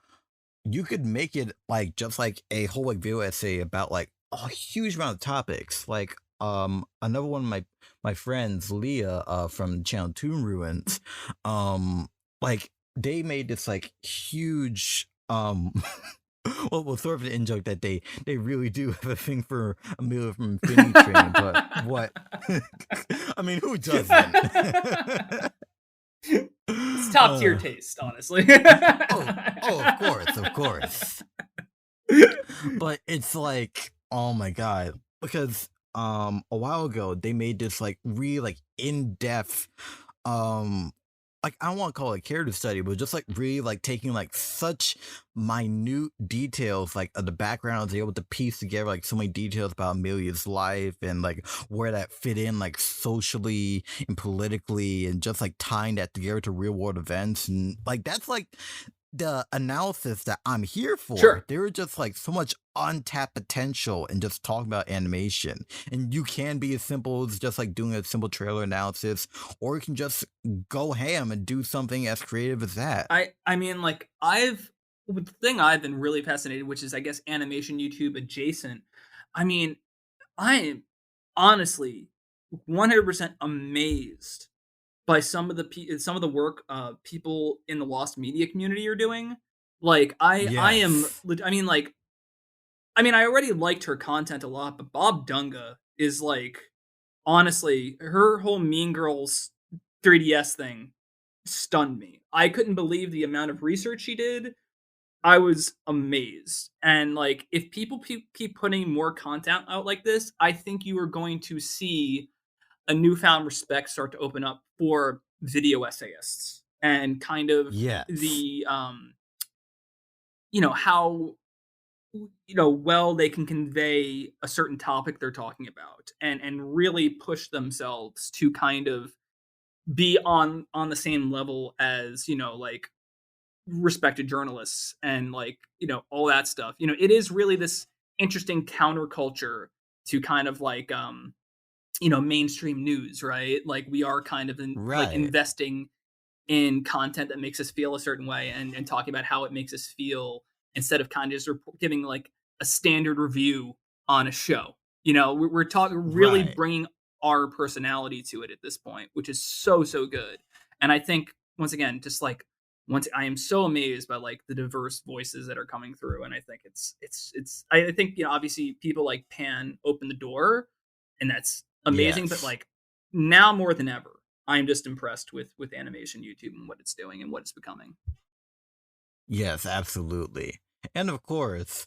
you could make it like just like a whole like video essay about like a huge amount of topics. Like another one of my friends, Leah, from the channel Toon Ruins, um like they made this like huge well sort of an in joke that they really do have a thing for Amelia from Infinity Train, but what I mean, who doesn't? It's top tier uh, taste, honestly. oh, of course, of course. But it's like, oh my god, because a while ago they made this like really like in-depth um like, I don't want to call it a character study, but just like really like taking like such minute details like of the backgrounds, they're able to piece together like so many details about Amelia's life and like where that fit in like socially and politically, and just like tying that together to real world events. And like that's like the analysis that I'm here for. Sure. There is just like so much untapped potential in just talking about animation. And you can be as simple as just like doing a simple trailer analysis, or you can just go ham and do something as creative as that. I mean, like, the thing I've been really fascinated, which is, I guess, animation YouTube adjacent. I mean, I am honestly 100% amazed by some of the work people in the lost media community are doing. Like, I am Yes. I mean, like, I already liked her content a lot, but Bob Dunga is like, honestly, her whole Mean Girls 3DS thing stunned me. I couldn't believe the amount of research she did. I was amazed. And like, if people keep putting more content out like this, I think you are going to see a newfound respect start to open up for video essayists and kind of Yes. the how well they can convey a certain topic they're talking about, and really push themselves to kind of be on the same level as like respected journalists and like all that stuff. It is really this interesting counterculture to kind of like mainstream news, right? Like, we are kind of like Right. investing in content that makes us feel a certain way, and talking about how it makes us feel, instead of kind of just giving like a standard review on a show. We're talking really Right. bringing our personality to it at this point, which is so good. And I think, once again, just like, once I am so amazed by like the diverse voices that are coming through. And I think I think obviously people like Pan open the door, and that's amazing. But Yes. like, now more than ever, I'm just impressed with animation YouTube and what it's doing and what it's becoming. Yes, absolutely. And of course,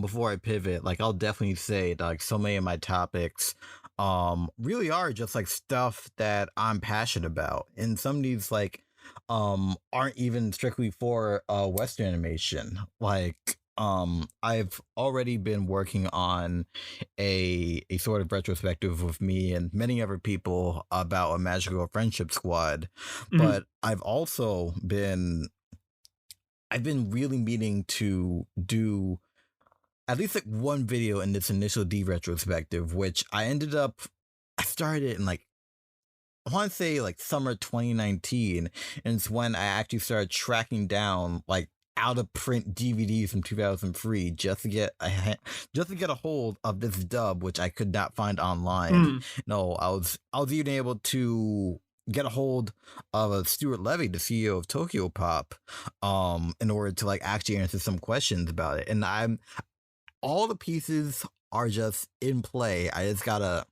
before I pivot, like I'll definitely say that, like so many of my topics really are just like stuff that I'm passionate about. And some of these like aren't even strictly for Western animation. Like I've already been working on a sort of retrospective with me and many other people about a magical friendship squad. Mhm. But I've been really meaning to do at least like one video in this initial D retrospective, which I started it in like, I want to say like summer 2019. And it's when I actually started tracking down like out of print DVDs from 2003 just to get a hold of this dub, which I could not find online. Mm. No, I was even able to get a hold of Stuart Levy, the CEO of Tokyo Pop, in order to like actually answer some questions about it. And I'm all the pieces are just in play. I just gotta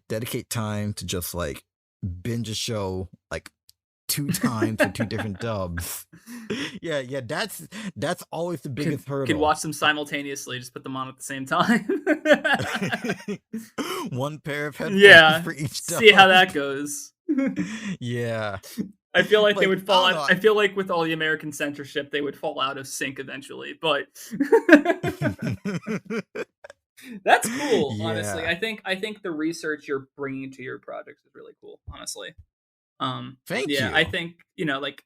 dedicate time to just like binge a show like two times for two different dubs. Yeah, that's always the biggest Could hurdle. watch them simultaneously, just put them on at the same time. One pair of headphones Yeah, for each see how dub. that goes. Yeah. I feel like they Like, would I fall don't out. know. I feel like with all the American censorship, they would fall out of sync eventually. But that's cool, honestly. Yeah. I think the research you're bringing to your projects is really cool, honestly. Thank Yeah, I you. think like,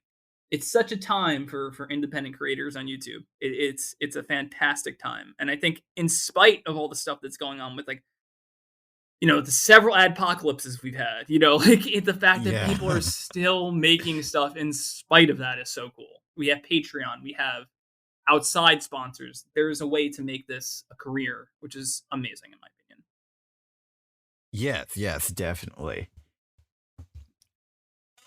it's such a time for independent creators on YouTube. It's a fantastic time, and I think, in spite of all the stuff that's going on with like the several adpocalypses we've had, like, the fact that Yeah. people are still making stuff in spite of that is so cool. We have Patreon, we have outside sponsors. There's a way to make this a career, which is amazing in my opinion. Yes, definitely.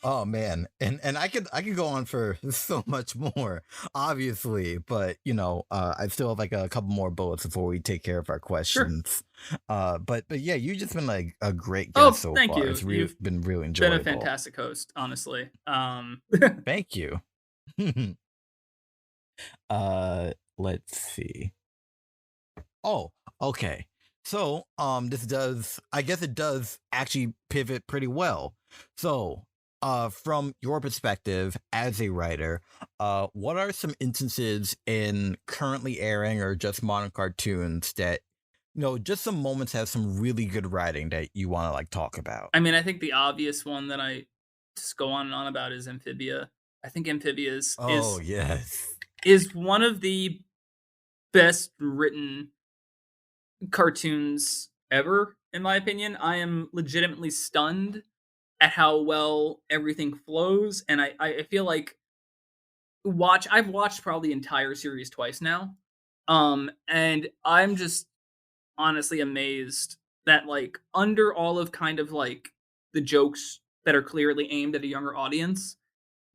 Oh man, and I could go on for so much more, obviously, but I still have like a couple more bullets before we take care of our Sure. questions. But yeah, you've just been like a great guest Oh, so thank far. you. It's really You've been really been a enjoyable. fantastic host, honestly. Thank you. Let's see. Oh, okay. So, this does, I guess it does actually pivot pretty well. So, from your perspective as a writer, what are some instances in currently airing or just modern cartoons that, just some moments have some really good writing that you want to like talk about? I mean, I think the obvious one that I just go on and on about is Amphibia. I think Amphibia Oh, yes. is one of the best written cartoons ever, in my opinion. I am legitimately stunned at how well everything flows, and I feel like I've watched probably the entire series twice now. And I'm just honestly amazed that like under all of kind of like the jokes that are clearly aimed at a younger audience,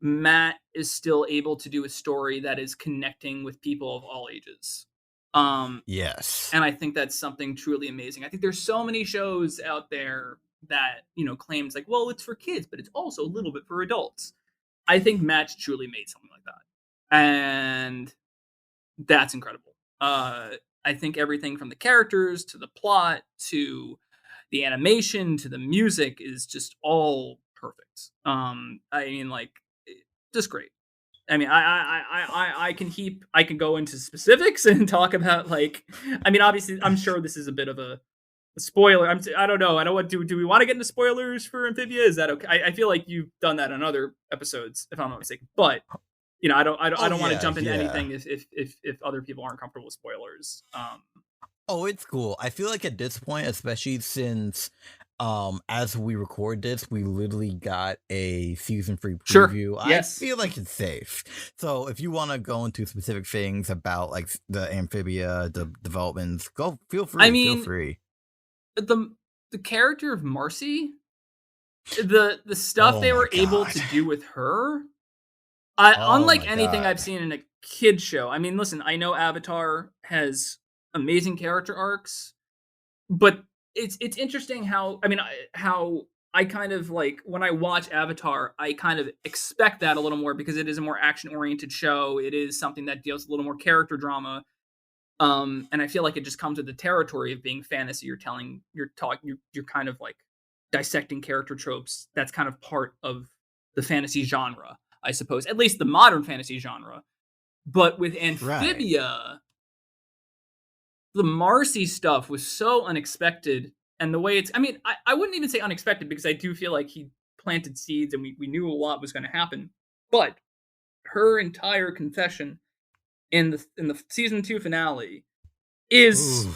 Matt is still able to do a story that is connecting with people of all ages. Um, Yes. and I think that's something truly amazing. I think there's so many shows out there that, claims like, well, it's for kids, but it's also a little bit for adults. I think Matt truly made something like that. And that's incredible. I think everything from the characters to the plot to the animation to the music is just all perfect. I mean, like, just great. I mean, I can go into specifics and talk about like, I mean, obviously, I'm sure this is a bit of a spoiler. I don't know. I don't want do we want to get into spoilers for Amphibia? Is that okay? I feel like you've done that on other episodes, if I'm not mistaken. But I Oh, don't want to yeah, jump into yeah. anything if other people aren't comfortable with spoilers. Oh, it's cool. I feel like at this point, especially since as we record this, we literally got a season 3 Sure. preview. I Yes. feel like it's safe. So if you want to go into specific things about like the amphibia, the developments, go feel I free, feel mean, free. the the character of Marcy, the stuff Oh they my were able god. to do with her, I Oh unlike my anything I've god. seen in a kid show. I mean, listen, I know Avatar has amazing character arcs, but it's interesting how how I kind of like when I watch Avatar, I kind of expect that a little more because it is a more action oriented show. It is something that deals with a little more character drama. And I feel like it just comes with the territory of being fantasy. You're kind of like dissecting character tropes. That's kind of part of the fantasy genre, I suppose, at least the modern fantasy genre. But with Right. Amphibia, the Marcy stuff was so unexpected. And the way I wouldn't even say unexpected because I do feel like he planted seeds and we knew a lot was going to happen. But her entire confession in the season 2 finale is Ooh.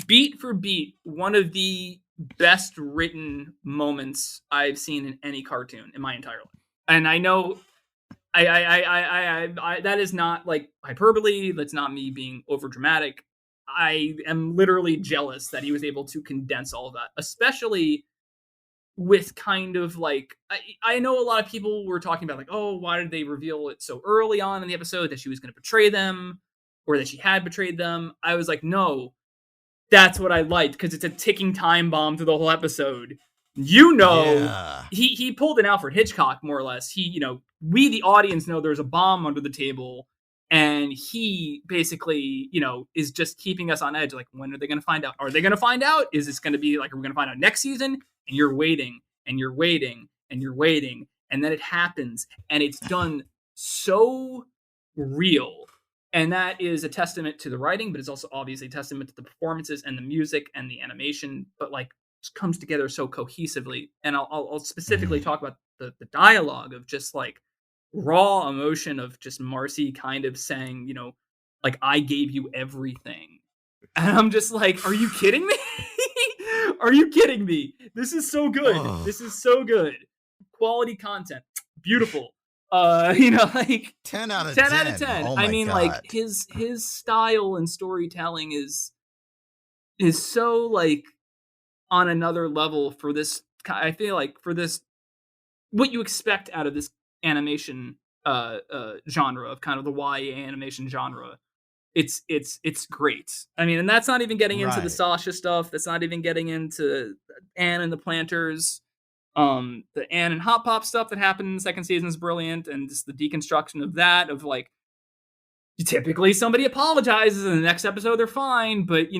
beat for beat one of the best written moments I've seen in any cartoon in my entire life. And I know I that is not like hyperbole. That's not me being over dramatic. I am literally jealous that he was able to condense all of that, especially with kind of like I know a lot of people were talking about like, oh, why did they reveal it so early on in the episode that she was going to betray them or that she had betrayed them? I was like, no, that's what I liked because it's a ticking time bomb through the whole episode. Yeah. He pulled an Alfred Hitchcock more or less. We the audience know there's a bomb under the table, and he basically is just keeping us on edge. Like, when are they going to find out? Are they going to find out? Is this going to be like, are we going to find out next season? And you're waiting, and you're waiting, and you're waiting, and then it happens, and it's done so real. And that is a testament to the writing, but it's also obviously a testament to the performances and the music and the animation. But like, it comes together so cohesively. And I'll specifically Mm. talk about the dialogue of just like raw emotion of just Marcy kind of saying, like, I gave you everything. And I'm just like, are you kidding me? Are you kidding me? This is so good. Oh. This is so good. Quality content. Beautiful. Like 10 out of 10 out of 10. 10. Oh I my mean, like god. his style and storytelling is so like on another level for this. I feel like for this, what you expect out of this animation genre of kind of the YA animation genre. It's great. I mean, and that's not even getting into the Right. Sasha stuff. That's not even getting into Anne and the Planters. The Anne and Hot Pop stuff that happened in the second season is brilliant, and just the deconstruction of that, of like, typically somebody apologizes and the next episode they're fine, but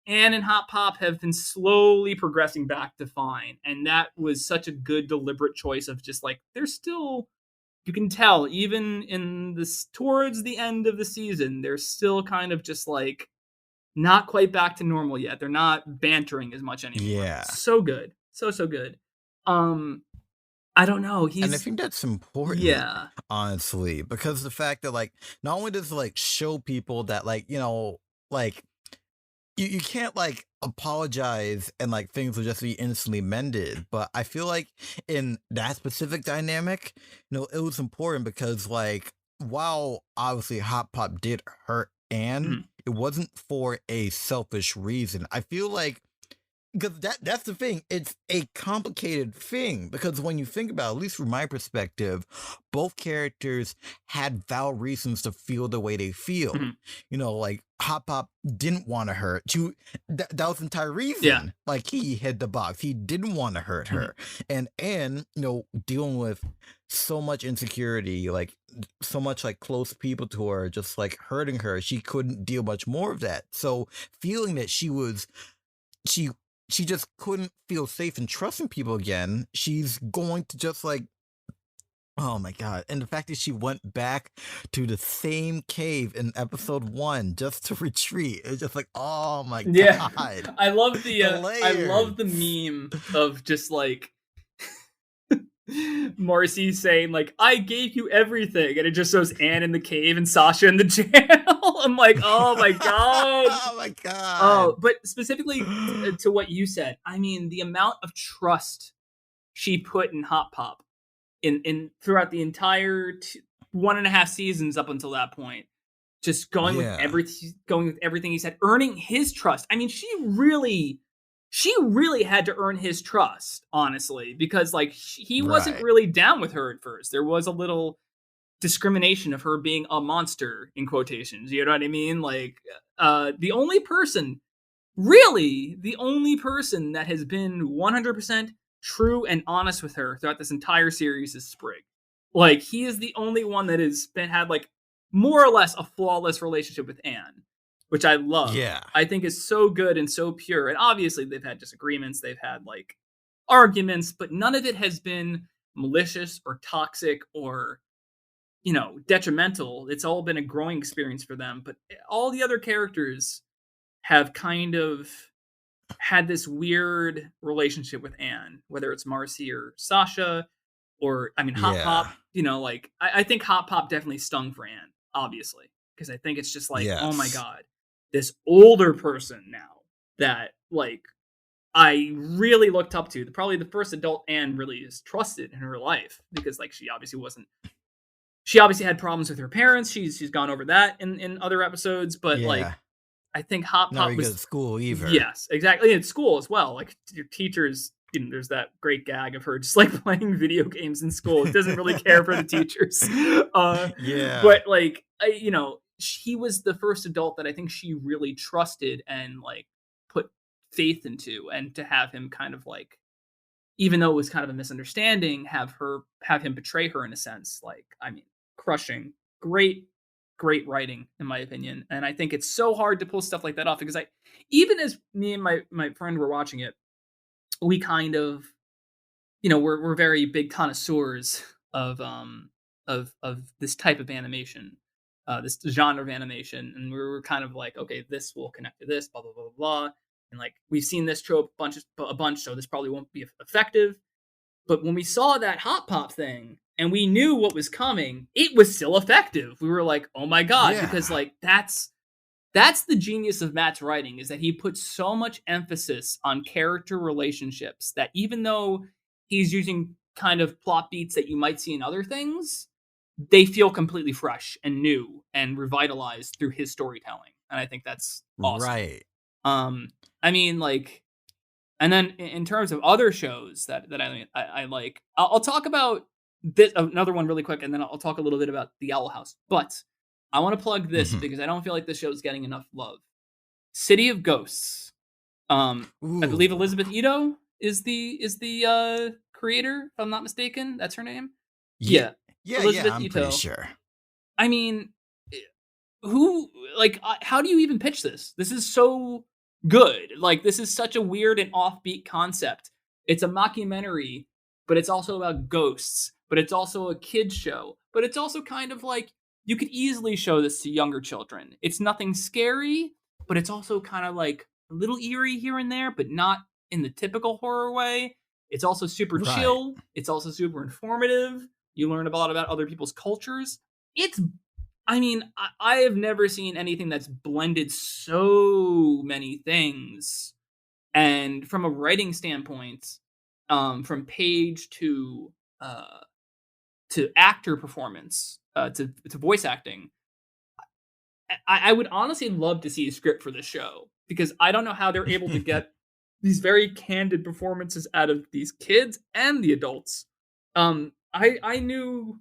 Anne and Hot Pop have been slowly progressing back to fine, and that was such a good deliberate choice of just like they're still, you can tell even in this towards the end of the season, they're still kind of just like not quite back to normal yet. They're not bantering as much anymore. Yeah. So good. So good. I don't know. And I think that's important, yeah. honestly, because the fact that like not only does it like show people that like, like you can't like apologize and like things will just be instantly mended. But I feel like in that specific dynamic, it was important because like while obviously Hot Pop did hurt Anne, Mhm. it wasn't for a selfish reason. I feel like because that's the thing. It's a complicated thing because when you think about it, at least from my perspective, both characters had valid reasons to feel the way they feel. Mhm. Like Hot Pop didn't want to hurt. That was the entire reason. Yeah. Like he hid the box. He didn't want to hurt her. And dealing with so much insecurity, like so much like close people to her, just like hurting her, she couldn't deal much more of that. So feeling that she she just couldn't feel safe and trusting people again. She's going to just like, oh my god. And the fact that she went back to the same cave in episode 1 just to retreat, it's just like, oh my Yeah. god. I love The I love the layers. meme of just like Marcy saying like, I gave you everything, and it just shows Anne in the cave and Sasha in the jail. I'm like, oh my god. Oh my god. Oh, but specifically to what you said, I mean, the amount of trust she put in Hot Pop in throughout the entire 1.5 seasons up until that point, just going with Yeah. everything he said, earning his trust. I mean, she really had to earn his trust, honestly, because like he wasn't Right. really down with her at first. There was a little discrimination of her being a monster in quotations. You know what I mean? Like the only person that has been 100% true and honest with her throughout this entire series is Sprig. Like he is the only one that had like more or less a flawless relationship with Anne, which I love. Yeah. I think is so good and so pure. And obviously they've had disagreements, they've had like arguments, but none of it has been malicious or toxic or detrimental. It's all been a growing experience for them. But all the other characters have kind of had this weird relationship with Anne, whether it's Marcy or Sasha, or I mean Hot Pop. Like I think Hot Pop definitely stung for Anne, obviously, because I think it's just like, oh my Yes. god, this older person now that like I really looked up to, probably the first adult Anne really is trusted in her life, because like she obviously had problems with her parents. She's gone over that in other episodes, but like Yeah. I think Hot Not Pop very good was at school either. yes, exactly. In school as well. Like your teachers, there's that great gag of her just like playing video games in school. It doesn't really care for the teachers. Yeah. But like he was the first adult that I think she really trusted and like put faith into, and to have him kind of like, even though it was kind of a misunderstanding, have him betray her in a sense. Like, I mean, crushing. Great writing, in my opinion. And I think it's so hard to pull stuff like that off, because even as me and my friend were watching it, we kind of, we're very big connoisseurs of this type of animation, this genre of animation, and we were kind of like, okay, this will connect to this, blah blah blah blah, and like we've seen this trope a bunch, so this probably won't be effective. But when we saw that Hot Pop thing and we knew what was coming, it was still effective. We were like, oh my god, because like that's the genius of Matt's writing, is that he puts so much emphasis on character relationships that even though he's using kind of plot beats that you might see in other things, they feel completely fresh and new and revitalized through his storytelling. And I think that's awesome. Right. I mean, like, and then in terms of other shows that I like, I'll talk about this, another one really quick, and then I'll talk a little bit about the Owl House. But I want to plug this because I don't feel like this show is getting enough love. City of Ghosts. I believe Elizabeth Ito is the creator, if I'm not mistaken. That's her name. Yeah. Elizabeth I'm Ito. pretty sure. I mean, how do you even pitch this? This is so good. Like, this is such a weird and offbeat concept. It's a mockumentary, but it's also about ghosts, but it's also a kid's show, but it's also kind of like you could easily show this to younger children. It's nothing scary, but it's also kind of like a little eerie here and there, but not in the typical horror way. It's also super Right. chill. It's also super informative. You learn a lot about other people's cultures. It's I mean, I have never seen anything that's blended so many things. And from a writing standpoint, from page to actor performance, to voice acting, I would honestly love to see a script for this show because I don't know how they're able to get these very candid performances out of these kids and the adults. I knew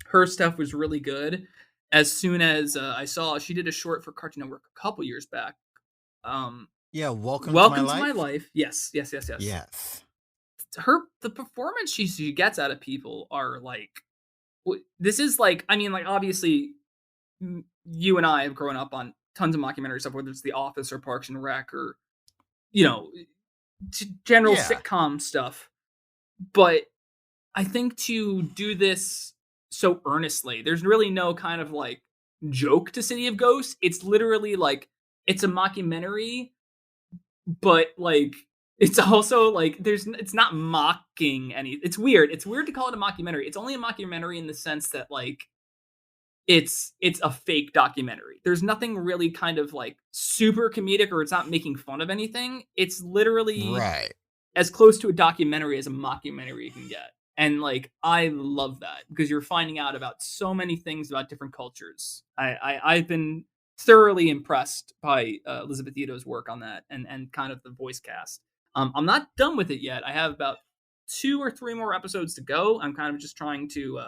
her stuff was really good as soon as I saw she did a short for Cartoon Network a couple years back. Um, Yeah, welcome to my Welcome to My life. Life. Yes, yes, yes, yes. Yes. The performance she gets out of people are like this is like I mean like obviously you and I have grown up on tons of mockumentary stuff, whether it's The Office or Parks and Rec or you know general Yeah. sitcom stuff. But I think to do this so earnestly, there's really no kind of like joke to City of Ghosts. It's literally like it's a mockumentary, but like it's also like it's not mocking any. It's weird. It's weird to call it a mockumentary. It's only a mockumentary in the sense that like it's a fake documentary. There's nothing really kind of like super comedic or it's not making fun of anything. It's literally Right. as close to a documentary as a mockumentary you can get. And like I love that because you're finding out about so many things about different cultures. I've been thoroughly impressed by Elizabeth Ito's work on that and kind of the voice cast. I'm not done with it yet. I have about 2 or 3 more episodes to go. I'm kind of just trying to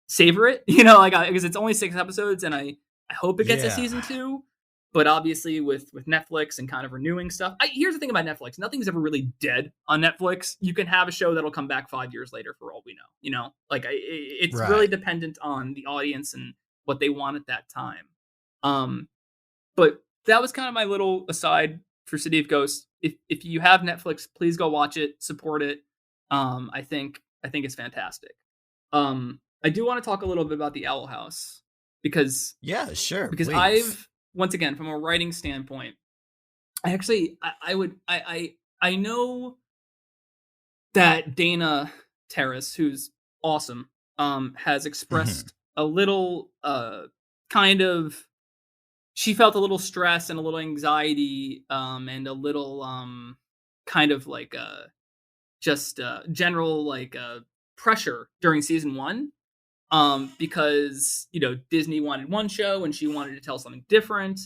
savor it, like because it's only 6 episodes, and I hope it gets a Yeah. season two. But obviously, with Netflix and kind of renewing stuff, here's the thing about Netflix: nothing's ever really dead on Netflix. You can have a show that'll come back 5 years later, for all we know. Like it's really Right. dependent on the audience and what they want at that time. Um, but that was kind of my little aside for City of Ghosts. If you have Netflix, please go watch it, support it. I think it's fantastic. I do want to talk a little bit about the Owl House because Yeah, sure, because please. I've once again from a writing standpoint, I actually I would I know that Dana Terrace, who's awesome, has Mhm. expressed a little kind of she felt a little stress and a little anxiety and a little kind of like just general like pressure during season 1 because Disney wanted one show and she wanted to tell something different,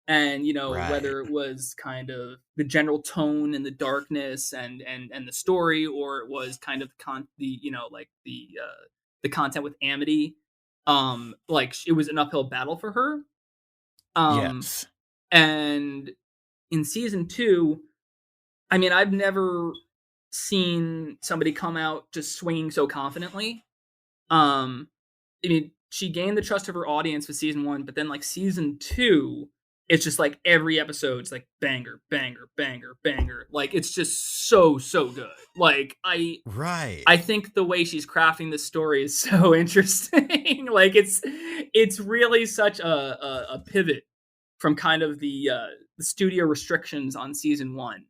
and Right. whether it was kind of the general tone and the darkness and the story, or it was kind of the like the content with Amity, like it was an uphill battle for her, um, Yes. and in season 2, I mean, I've never seen somebody come out just swinging so confidently. um, I mean, she gained the trust of her audience with season 1, but then like season 2, it's just like every episode's like banger, banger, banger, banger. Like it's just so good. Like Right. I think the way she's crafting this story is so interesting. Like it's really such a pivot from kind of the studio restrictions on season 1.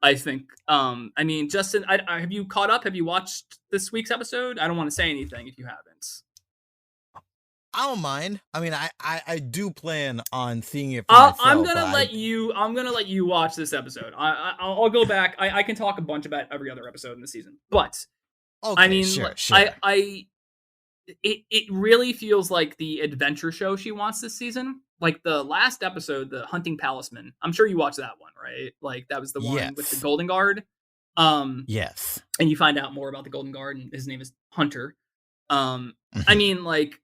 I think. I mean, Justin, have you caught up? Have you watched this week's episode? I don't want to say anything if you haven't. I don't mind. I mean, I do plan on seeing it for myself, but I I'm gonna let you watch this episode. I'll go back. I can talk a bunch about every other episode in the season, but I okay, mean, sure, sure. it really feels like the adventure show she wants this season. Like the last episode, the Hunting Palisman. I'm sure you watched that one, right? Like that was the one with the Yes. Golden Guard. Um, Yes. and you find out more about the Golden Guard, and his name is Hunter. I Mhm. mean, like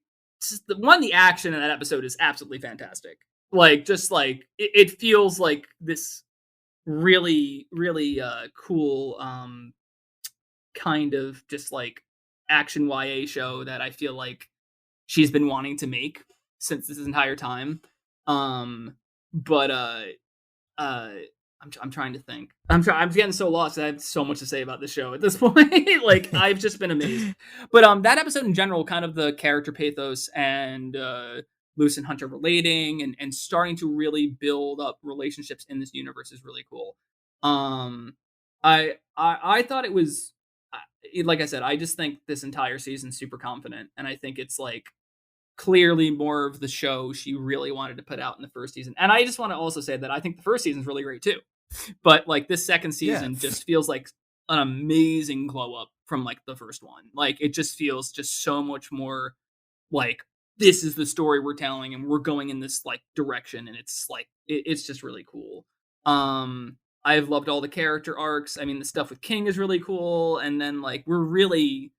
the action in that episode is absolutely fantastic. Like, just like it feels like this really, really cool kind of just like action YA show that I feel like she's been wanting to make since this entire time. Um, but uh I'm trying to think. I'm getting so lost. I have so much to say about the show at this point. Like I've just been amazed. But that episode in general, kind of the character pathos and Luce and Hunter relating and starting to really build up relationships in this universe is really cool. I thought it was like I said, I just think this entire season's super confident, and I think it's like clearly more of the show she really wanted to put out in the first season. And I just want to also say that I think the first season's really great too. But like this second season Yes. just feels like an amazing glow up from like the first one. Like it just feels just so much more like this is the story we're telling and we're going in this like direction, and it's like it's just really cool. I've loved all the character arcs. I mean, the stuff with King is really cool, and then like we're really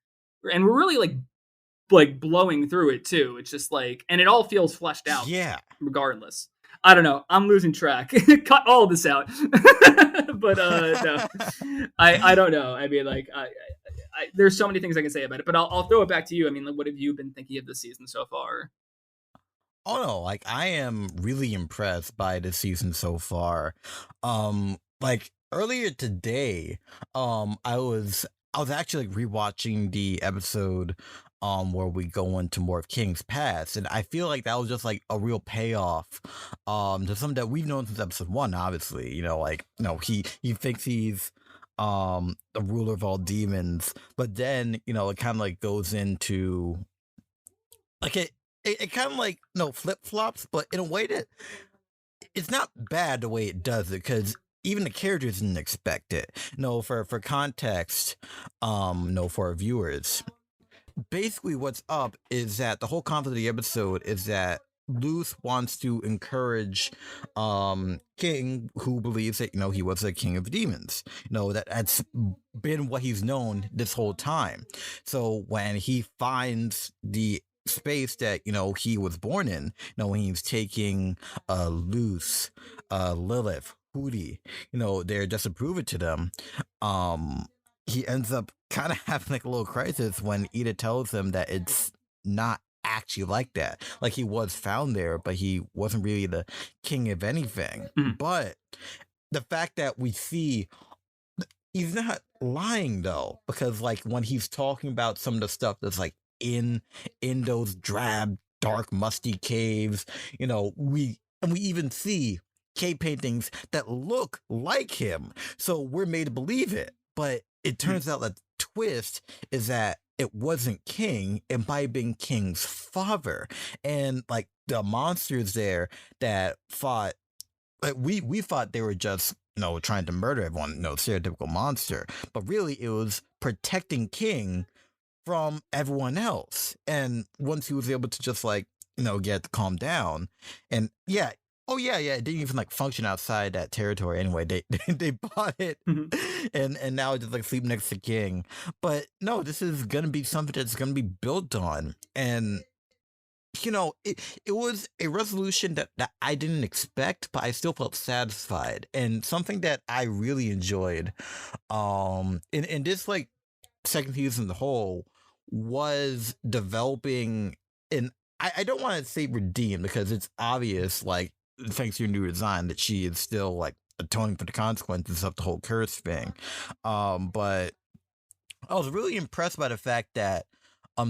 like blowing through it too. It's just like, and it all feels fleshed out Yeah. regardless. I don't know. I'm losing track. Cut all of this out. But no, I don't know. I mean, like, there's so many things I can say about it, but I'll throw it back to you. I mean, like, what have you been thinking of this season so far? Oh no, like I am really impressed by the season so far. Like earlier today, I was actually like rewatching the episode where we go into more of King's past, and I feel like that was just like a real payoff to something that we've known since episode one, obviously. Like he thinks he's the ruler of all demons, but then it kind of like goes into like it kind of like flip flops, but in a way that it's not bad the way it does it, because even the characters didn't expect it. No, for context, no, for our viewers, basically what's up is that the whole concept of the episode is that Luth wants to encourage King, who believes that he was a king of demons. That's been what he's known this whole time. So when he finds the space that he was born in, when he's taking Luce, Lilith, Hootie, they're just to prove it to them. He ends up kind of having like a little crisis when Ida tells him that it's not actually like that. Like he was found there, but he wasn't really the king of anything. Mhm. But the fact that we see he's not lying though, because like when he's talking about some of the stuff that's like in those drab, dark, musty caves, we even see cave paintings that look like him. So we're made to believe it. But it turns out that the twist is that it wasn't King, it might have been King's father. And like the monsters there that fought, like we thought they were just trying to murder everyone, stereotypical monster, but really it was protecting King from everyone else. And once he was able to just like get to calm down, and yeah, oh yeah, it didn't even like function outside that territory anyway. They bought it, Mhm. and now it just like sleep next to King. But no, this is gonna be something that's gonna be built on. And it was a resolution that I didn't expect, but I still felt satisfied, and something that I really enjoyed in this like second season as a whole was developing. And I don't want to say redeem, because it's obvious, like thanks to your new design, that she is still like atoning for the consequences of the whole curse thing. But I was really impressed by the fact that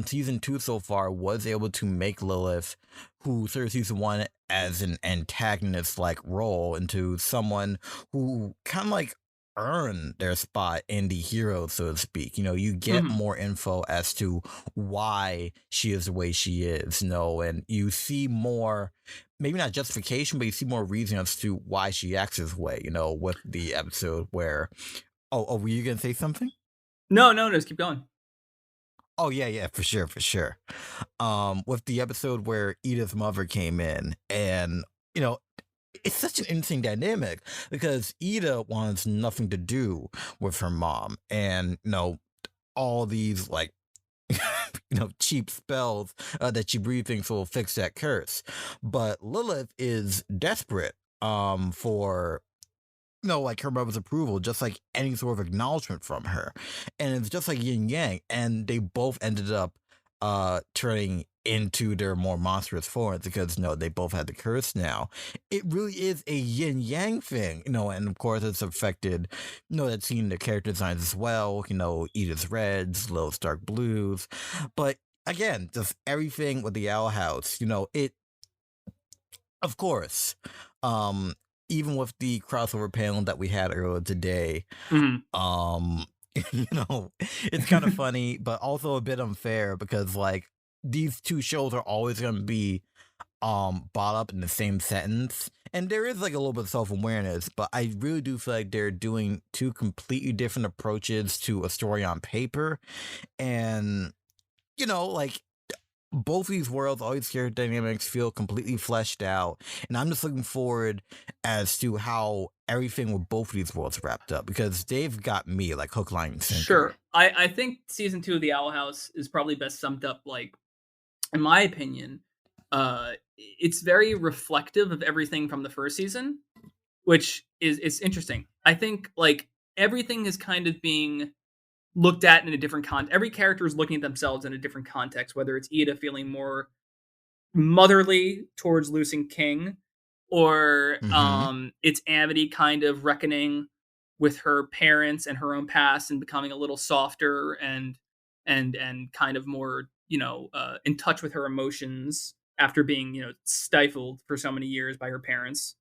season two so far was able to make Lilith, who served season one as an antagonist like role, into someone who kind of like earned their spot in the hero, so to speak. You get Mhm. more info as to why she is the way she is, and you see more, maybe not justification, but you see more reason as to why she acts this way, with the episode where, oh, were you gonna say something? No, no, just keep going. Oh yeah, for sure, for sure. With the episode where Edith's mother came in, and you know, it's such an interesting dynamic, because Ida wants nothing to do with her mom, and all these like cheap spells that she really thinks will fix that curse. But Lilith is desperate for like her mother's approval, just like any sort of acknowledgement from her. And it's just like yin yang. And they both ended up turning into their more monstrous forms because they both have the curse now. It really is a yin yang thing, and of course it's affected, that's seen the character designs as well, Edith Reds, Little Stark Blues. But again, just everything with the Owl House, it, of course, um, even with the crossover panel that we had earlier today, Mhm. it's kind of funny, but also a bit unfair because like these two shows are always going to be brought up in the same sentence, and there is like a little bit of self-awareness, but I really do feel like they're doing two completely different approaches to a story on paper. And like both these worlds, all these character dynamics feel completely fleshed out, and I'm just looking forward as to how everything with both of these worlds wrapped up because they've got me like hook, line, and sinker. Sure. I think season 2 of The Owl House is probably best summed up, like, in my opinion, it's very reflective of everything from the first season, which is it's interesting. I think like everything is kind of being looked at in a different context. Every character is looking at themselves in a different context, whether it's Ida feeling more motherly towards losing King, or Mm-hmm. it's Amity kind of reckoning with her parents and her own past and becoming a little softer and kind of more in touch with her emotions after being stifled for so many years by her parents.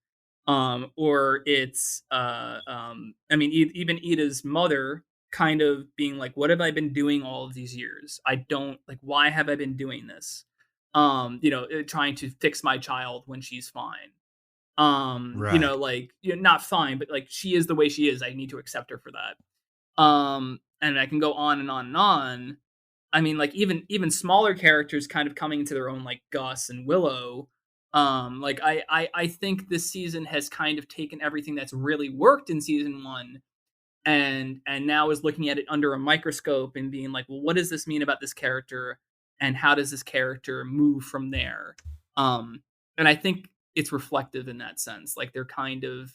Or it's I mean even Ida's mother kind of being like, what have I been doing all of these years? I don't like, why have I been doing this? Trying to fix my child when she's fine. Right. Like, not fine, but like she is the way she is. I need to accept her for that. And I can go on and on and on. I mean, like even smaller characters kind of coming into their own, like Gus and Willow. Like I think this season has kind of taken everything that's really worked in season 1 and now is looking at it under a microscope and being like, well, what does this mean about this character, and how does this character move from there? And I think it's reflective in that sense. Like they're kind of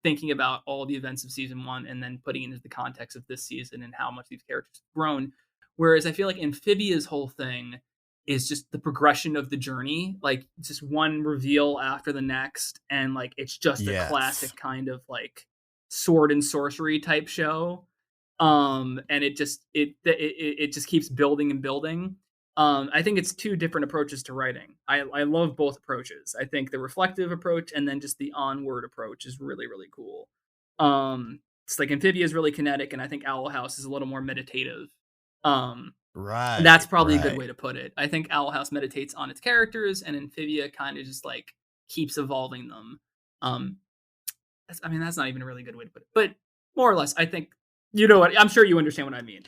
thinking about all the events of season 1 and then putting it into the context of this season and how much these characters have grown. Whereas I feel like Amphibia's whole thing is just the progression of the journey, like just one reveal after the next, and like it's just a Yes. classic kind of like sword and sorcery type show. And it just keeps building and building. I think it's two different approaches to writing. I love both approaches. I think the reflective approach and then just the onward approach is really, really cool. It's like Amphibia is really kinetic, and I think Owl House is a little more meditative. Um, that's Right. probably a good Right. way to put it. I think Owl House meditates on its characters, and Amphibia kind of just like keeps evolving them. Um, I mean, that's not even a really good way to put it, but more or less, I think you know what. I'm sure you understand what I mean.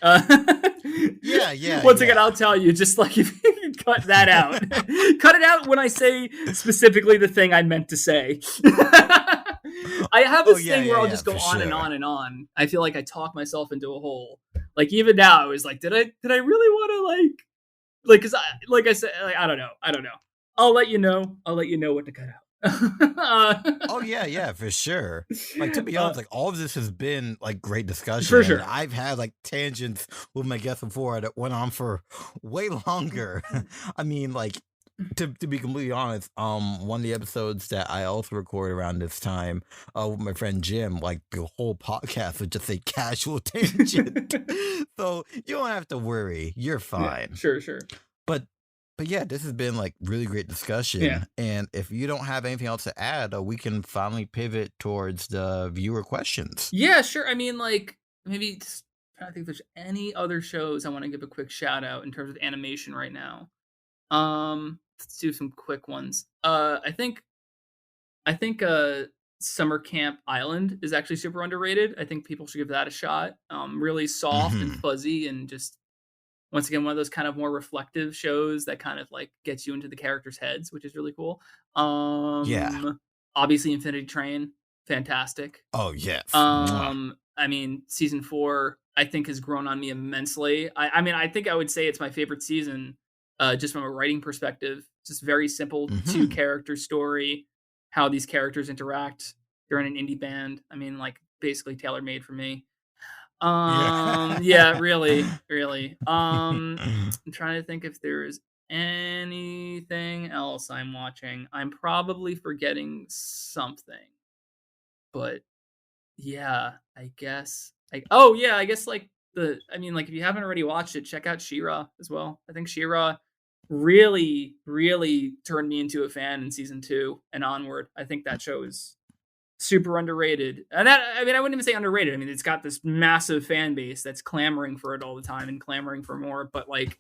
Yeah. Yeah. Once again, Yeah. I'll tell you, just like if you can cut that out, cut it out when I say specifically the thing I meant to say. I have Oh this yeah. thing where Yeah. I'll Yeah. just go For on and sure. on and on. I feel like I talk myself into a hole. Like even now, I was like, did I really want to like, cause like I said, like, I don't know. I'll let you know. I'll let you know what to cut out. Oh yeah, yeah, for sure. Like to be uh, honest, like all of this has been like great discussion, for and sure. I've had like tangents with my guests before that went on for way longer. I mean, like to be completely honest, one of the episodes that I also recorded around this time, with my friend Jim, like the whole podcast was just a casual tangent. So you don't have to worry, you're Yeah, fine. sure, sure. But yeah, this has been like really great Yeah. discussion. And if you don't have anything else to add, we can finally pivot towards the viewer questions. Yeah, sure. I mean, like, maybe just trying to think if there's any other shows I want to give a quick shout out in terms of animation right now. Let's do some quick ones. I think Summer Camp Island is actually super underrated. I think people should give that a shot. Really soft and Hmm. fuzzy and just once again one of those kind of more reflective shows that kind of like gets you into the characters' heads, which is really cool. Yeah. Obviously Infinity Train, fantastic. Oh yes. Mwah. I mean, season 4 I think has grown on me immensely. I mean, I think I would say it's my favorite season, just from a writing perspective. Just very simple two Hmm. character story, how these characters interact. They're in an indie band. I mean, like basically tailor made for me. Yeah. Yeah, really, really. I'm trying to think if there's anything else I'm watching. I'm probably forgetting something, but yeah, I guess. Oh yeah, I guess like I mean, like if you haven't already watched it, check out She-Ra as well. I think She-Ra really, really turned me into a fan in season 2 and onward. I think that show is super underrated. And that, I mean, I wouldn't even say underrated. I mean, it's got this massive fan base that's clamoring for it all the time and clamoring for more. But like,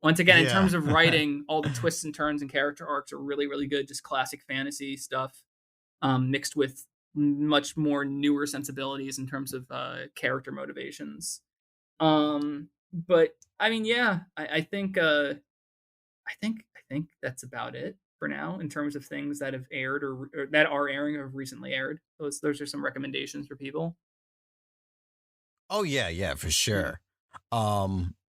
once again, in Yeah. terms of writing, all the twists and turns and character arcs are really, really good. Just classic fantasy stuff, mixed with much more newer sensibilities in terms of character motivations. But I mean, yeah, I think that's about it for now in terms of things that have aired or that are airing or have recently aired. Those are some recommendations for people. Oh yeah, yeah, for Yeah. sure.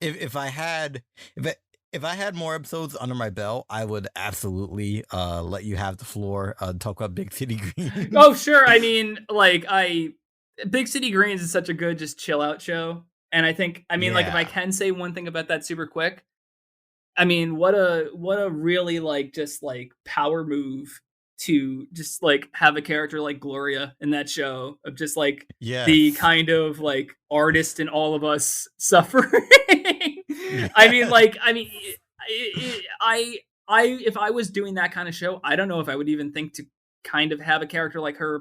If I had if I, if I had more episodes under my belt, I would absolutely let you have the floor. Talk about Big City Oh, Greens. sure. I mean, like Big City Greens is such a good just chill out show. And I mean, like if I Yeah. can say one thing about that super quick, I mean, what a really like just like power move to just like have a character like Gloria in that show of just like the Yes. kind of like artist in all of us suffering. Yeah. I mean, I if I was doing that kind of show, I don't know if I would even think to kind of have a character like her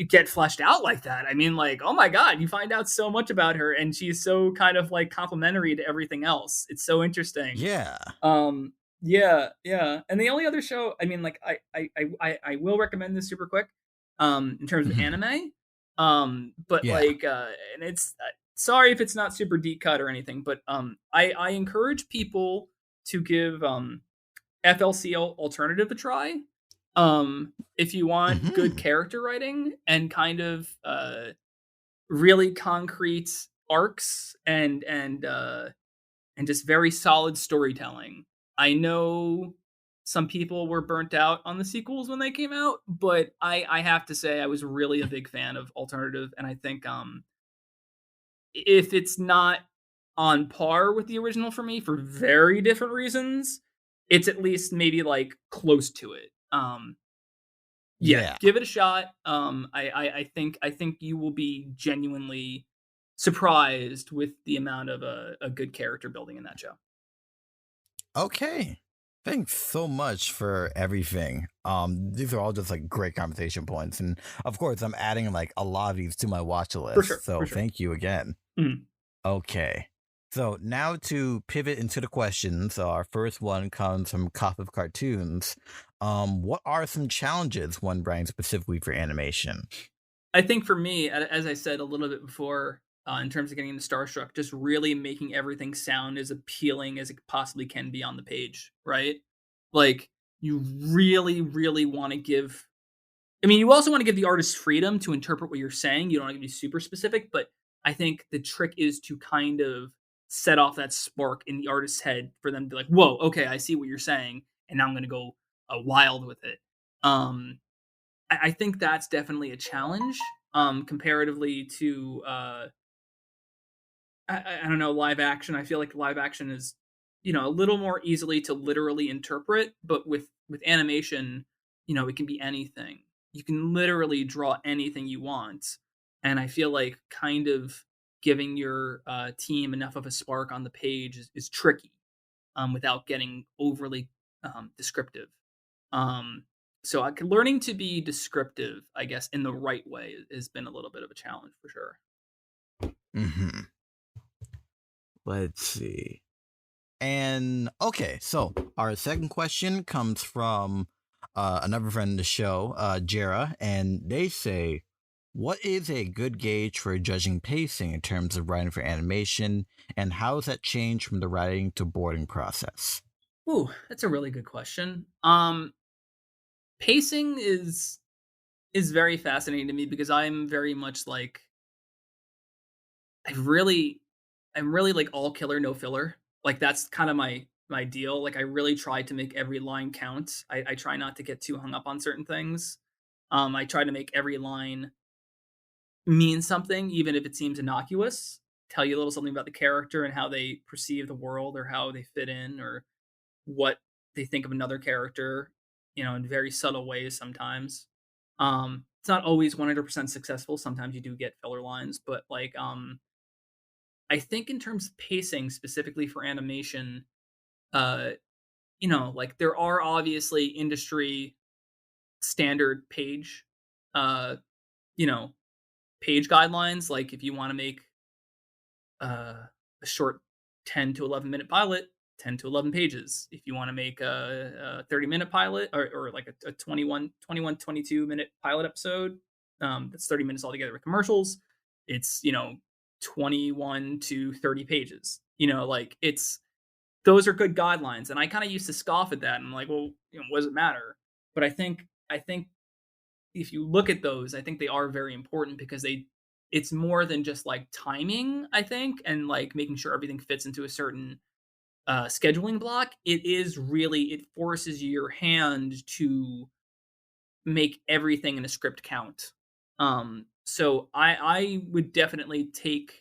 get fleshed out like that. I mean, like, oh my god, you find out so much about her, and she's so kind of like complementary to everything else. It's so interesting. Yeah. Yeah, yeah. And the only other show, I mean, like, I will recommend this super quick, in terms of Mhm. anime. But Yeah. like, and it's sorry if it's not super deep cut or anything, but I encourage people to give FLCL Alternative a try. If you want good Hmm. character writing and kind of really concrete arcs and just very solid storytelling. I know some people were burnt out on the sequels when they came out, but I have to say I was really a big fan of Alternative, and I think if it's not on par with the original for me for very different reasons, it's at least maybe like close to it. Yeah, Yeah. give it a shot. I think you will be genuinely surprised with the amount of a good character building in that show. Okay. Thanks so much for everything. These are all just like great conversation points, and of course, I'm adding like a lot of these to my watch For list. sure, for So sure. thank you again. Mhm. Okay. So now to pivot into the questions, our first one comes from Cop of Cartoons. What are some challenges one brings specifically for animation? I think for me, as I said a little bit before, in terms of getting into Starstruck, just really making everything sound as appealing as it possibly can be on the page, right? Like, you really, really want to give. I mean, you also want to give the artist freedom to interpret what you're saying. You don't want to be super specific, but I think the trick is to kind of set off that spark in the artist's head for them to be like, "Whoa, okay, I see what you're saying, and now I'm going to go wild with it." Um, I think that's definitely a challenge, comparatively to I don't know, live action. I feel like live action is, a little more easily to literally interpret, but with animation, it can be anything. You can literally draw anything you want, and I feel like kind of giving your team enough of a spark on the page is tricky, without getting overly descriptive. Um, so learning to be descriptive, I guess, in the right way has been a little bit of a challenge for sure. Hmm. Let's see. And okay, so our second question comes from another friend of the show, Jera, and they say, "What is a good gauge for judging pacing in terms of writing for animation, and how has that changed from the writing to boarding process?" Ooh, that's a really good question. Pacing is very fascinating to me because I'm very much like I really I'm really like all killer no filler. Like that's kind of my deal. Like I really try to make every line count. I try not to get too hung up on certain things. I try to make every line mean something, even if it seems innocuous. Tell you a little something about the character and how they perceive the world, or how they fit in, or what they think of another character, in very subtle ways sometimes. It's not always 100% successful. Sometimes you do get filler lines, but like I think in terms of pacing specifically for animation, uh like there are obviously industry standard uh you know page guidelines. Like if you want to make a short 10 to 11 minute pilot, 10 to 11 pages. If you want to make a 30-minute pilot, or like a 22 minute pilot episode, that's 30 minutes altogether with commercials. It's 21 to 30 pages. Like it's those are good guidelines, and I kind of used to scoff at that. And I'm like, well, what does it matter? But I think if you look at those, I think they are very important, because it's more than just like timing, I think, and like making sure everything fits into a certain scheduling block. It forces your hand to make everything in a script count. So I would definitely take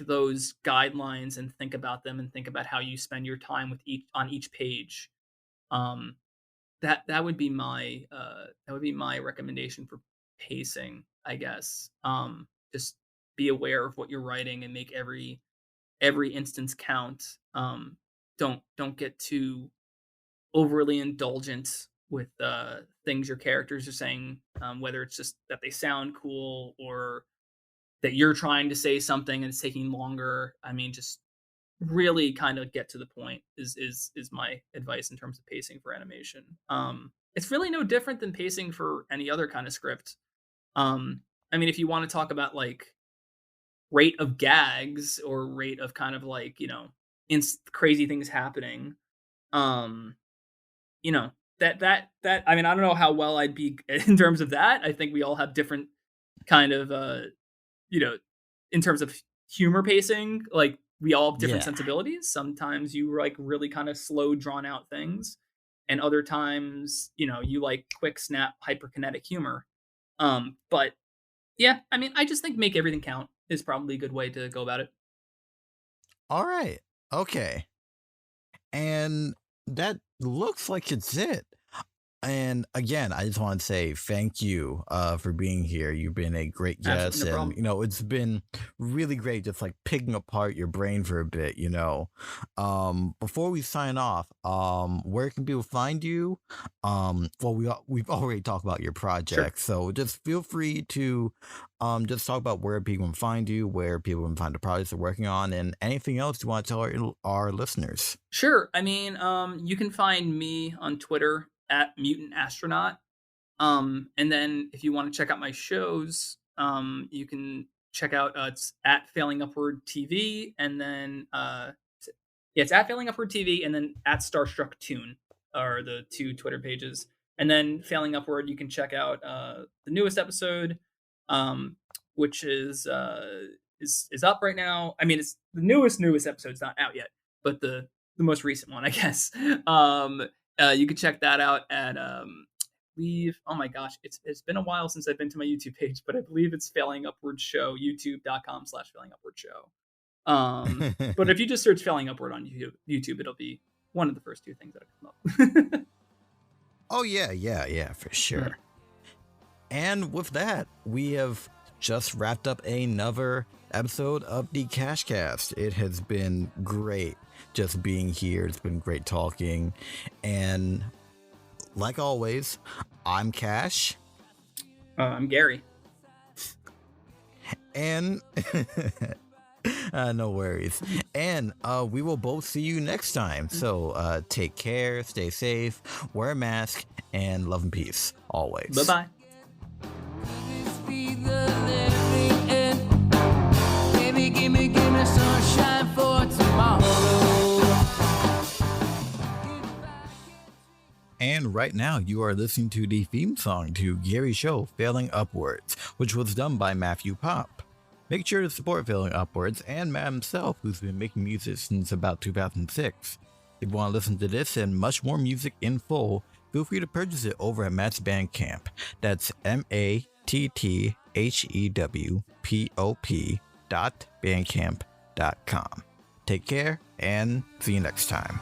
those guidelines and think about them, and think about how you spend your time with each page. Um, that would be my recommendation for pacing, I guess. Just be aware of what you're writing and make every instance count. Don't get too overly indulgent with things your characters are saying, whether it's just that they sound cool, or that you're trying to say something and it's taking longer. I mean, just really kind of get to the point is my advice in terms of pacing for animation. It's really no different than pacing for any other kind of script. I mean, if you want to talk about like rate of gags, or rate of kind of like crazy things happening, um, you know that I mean, I don't know how well I'd be in terms of that. I think we all have different kind of you know, in terms of humor pacing, like we all have different Yeah. sensibilities. Sometimes you like really kind of slow, drawn out things, and other times, you like quick, snap, hyperkinetic humor. But yeah, I mean, I just think make everything count is probably a good way to go about it. All right. Okay. And that looks like it's it. And again, I just want to say thank you for being here. You've been a great Absolutely guest, no and problem. it's been really great just like picking apart your brain for a bit. Before we sign off, where can people find you? Well, we've already talked about your Sure. project, so just feel free to just talk about where people can find you, where people can find the projects they're working on, and anything else you want to tell our listeners. Sure. I mean, you can find me on Twitter at MutantAstronaut. And then if you want to check out my shows, you can check out it's at Failing Upward TV, and then yeah, it's at Failing Upward TV, and then at Starstruck Tune are the two Twitter pages. And then Failing Upward, you can check out the newest episode, um, which is up right now. I mean, it's the newest episode's not out yet, but the most recent one, I guess. You can check that out at believe, oh my gosh, it's been a while since I've been to my YouTube page, but I believe it's Failing Upward Show, youtube.com/Failing Upward Show. But if you just search Failing Upward on YouTube, it'll be one of the first two things that come up. Oh yeah, yeah, yeah, for Mm. sure. And with that, we have just wrapped up another episode of the KashCast. It has been great just being here. It's been great talking. And like always, I'm Cash. I'm Gary. And no worries. And we will both see you next time. So take care, stay safe, wear a mask, and love and peace always. Bye bye. Give me sunshine for tomorrow. And right now, you are listening to the theme song to Gary's show, Failing Upwards, which was done by Matthew Pop. Make sure to support Failing Upwards and Matt himself, who's been making music since about 2006. If you want to listen to this and much more music in full, feel free to purchase it over at Matt's Bandcamp. That's MatTBandcamp.com. TTHEWPOP.bandcamp.com. Take care and see you next time.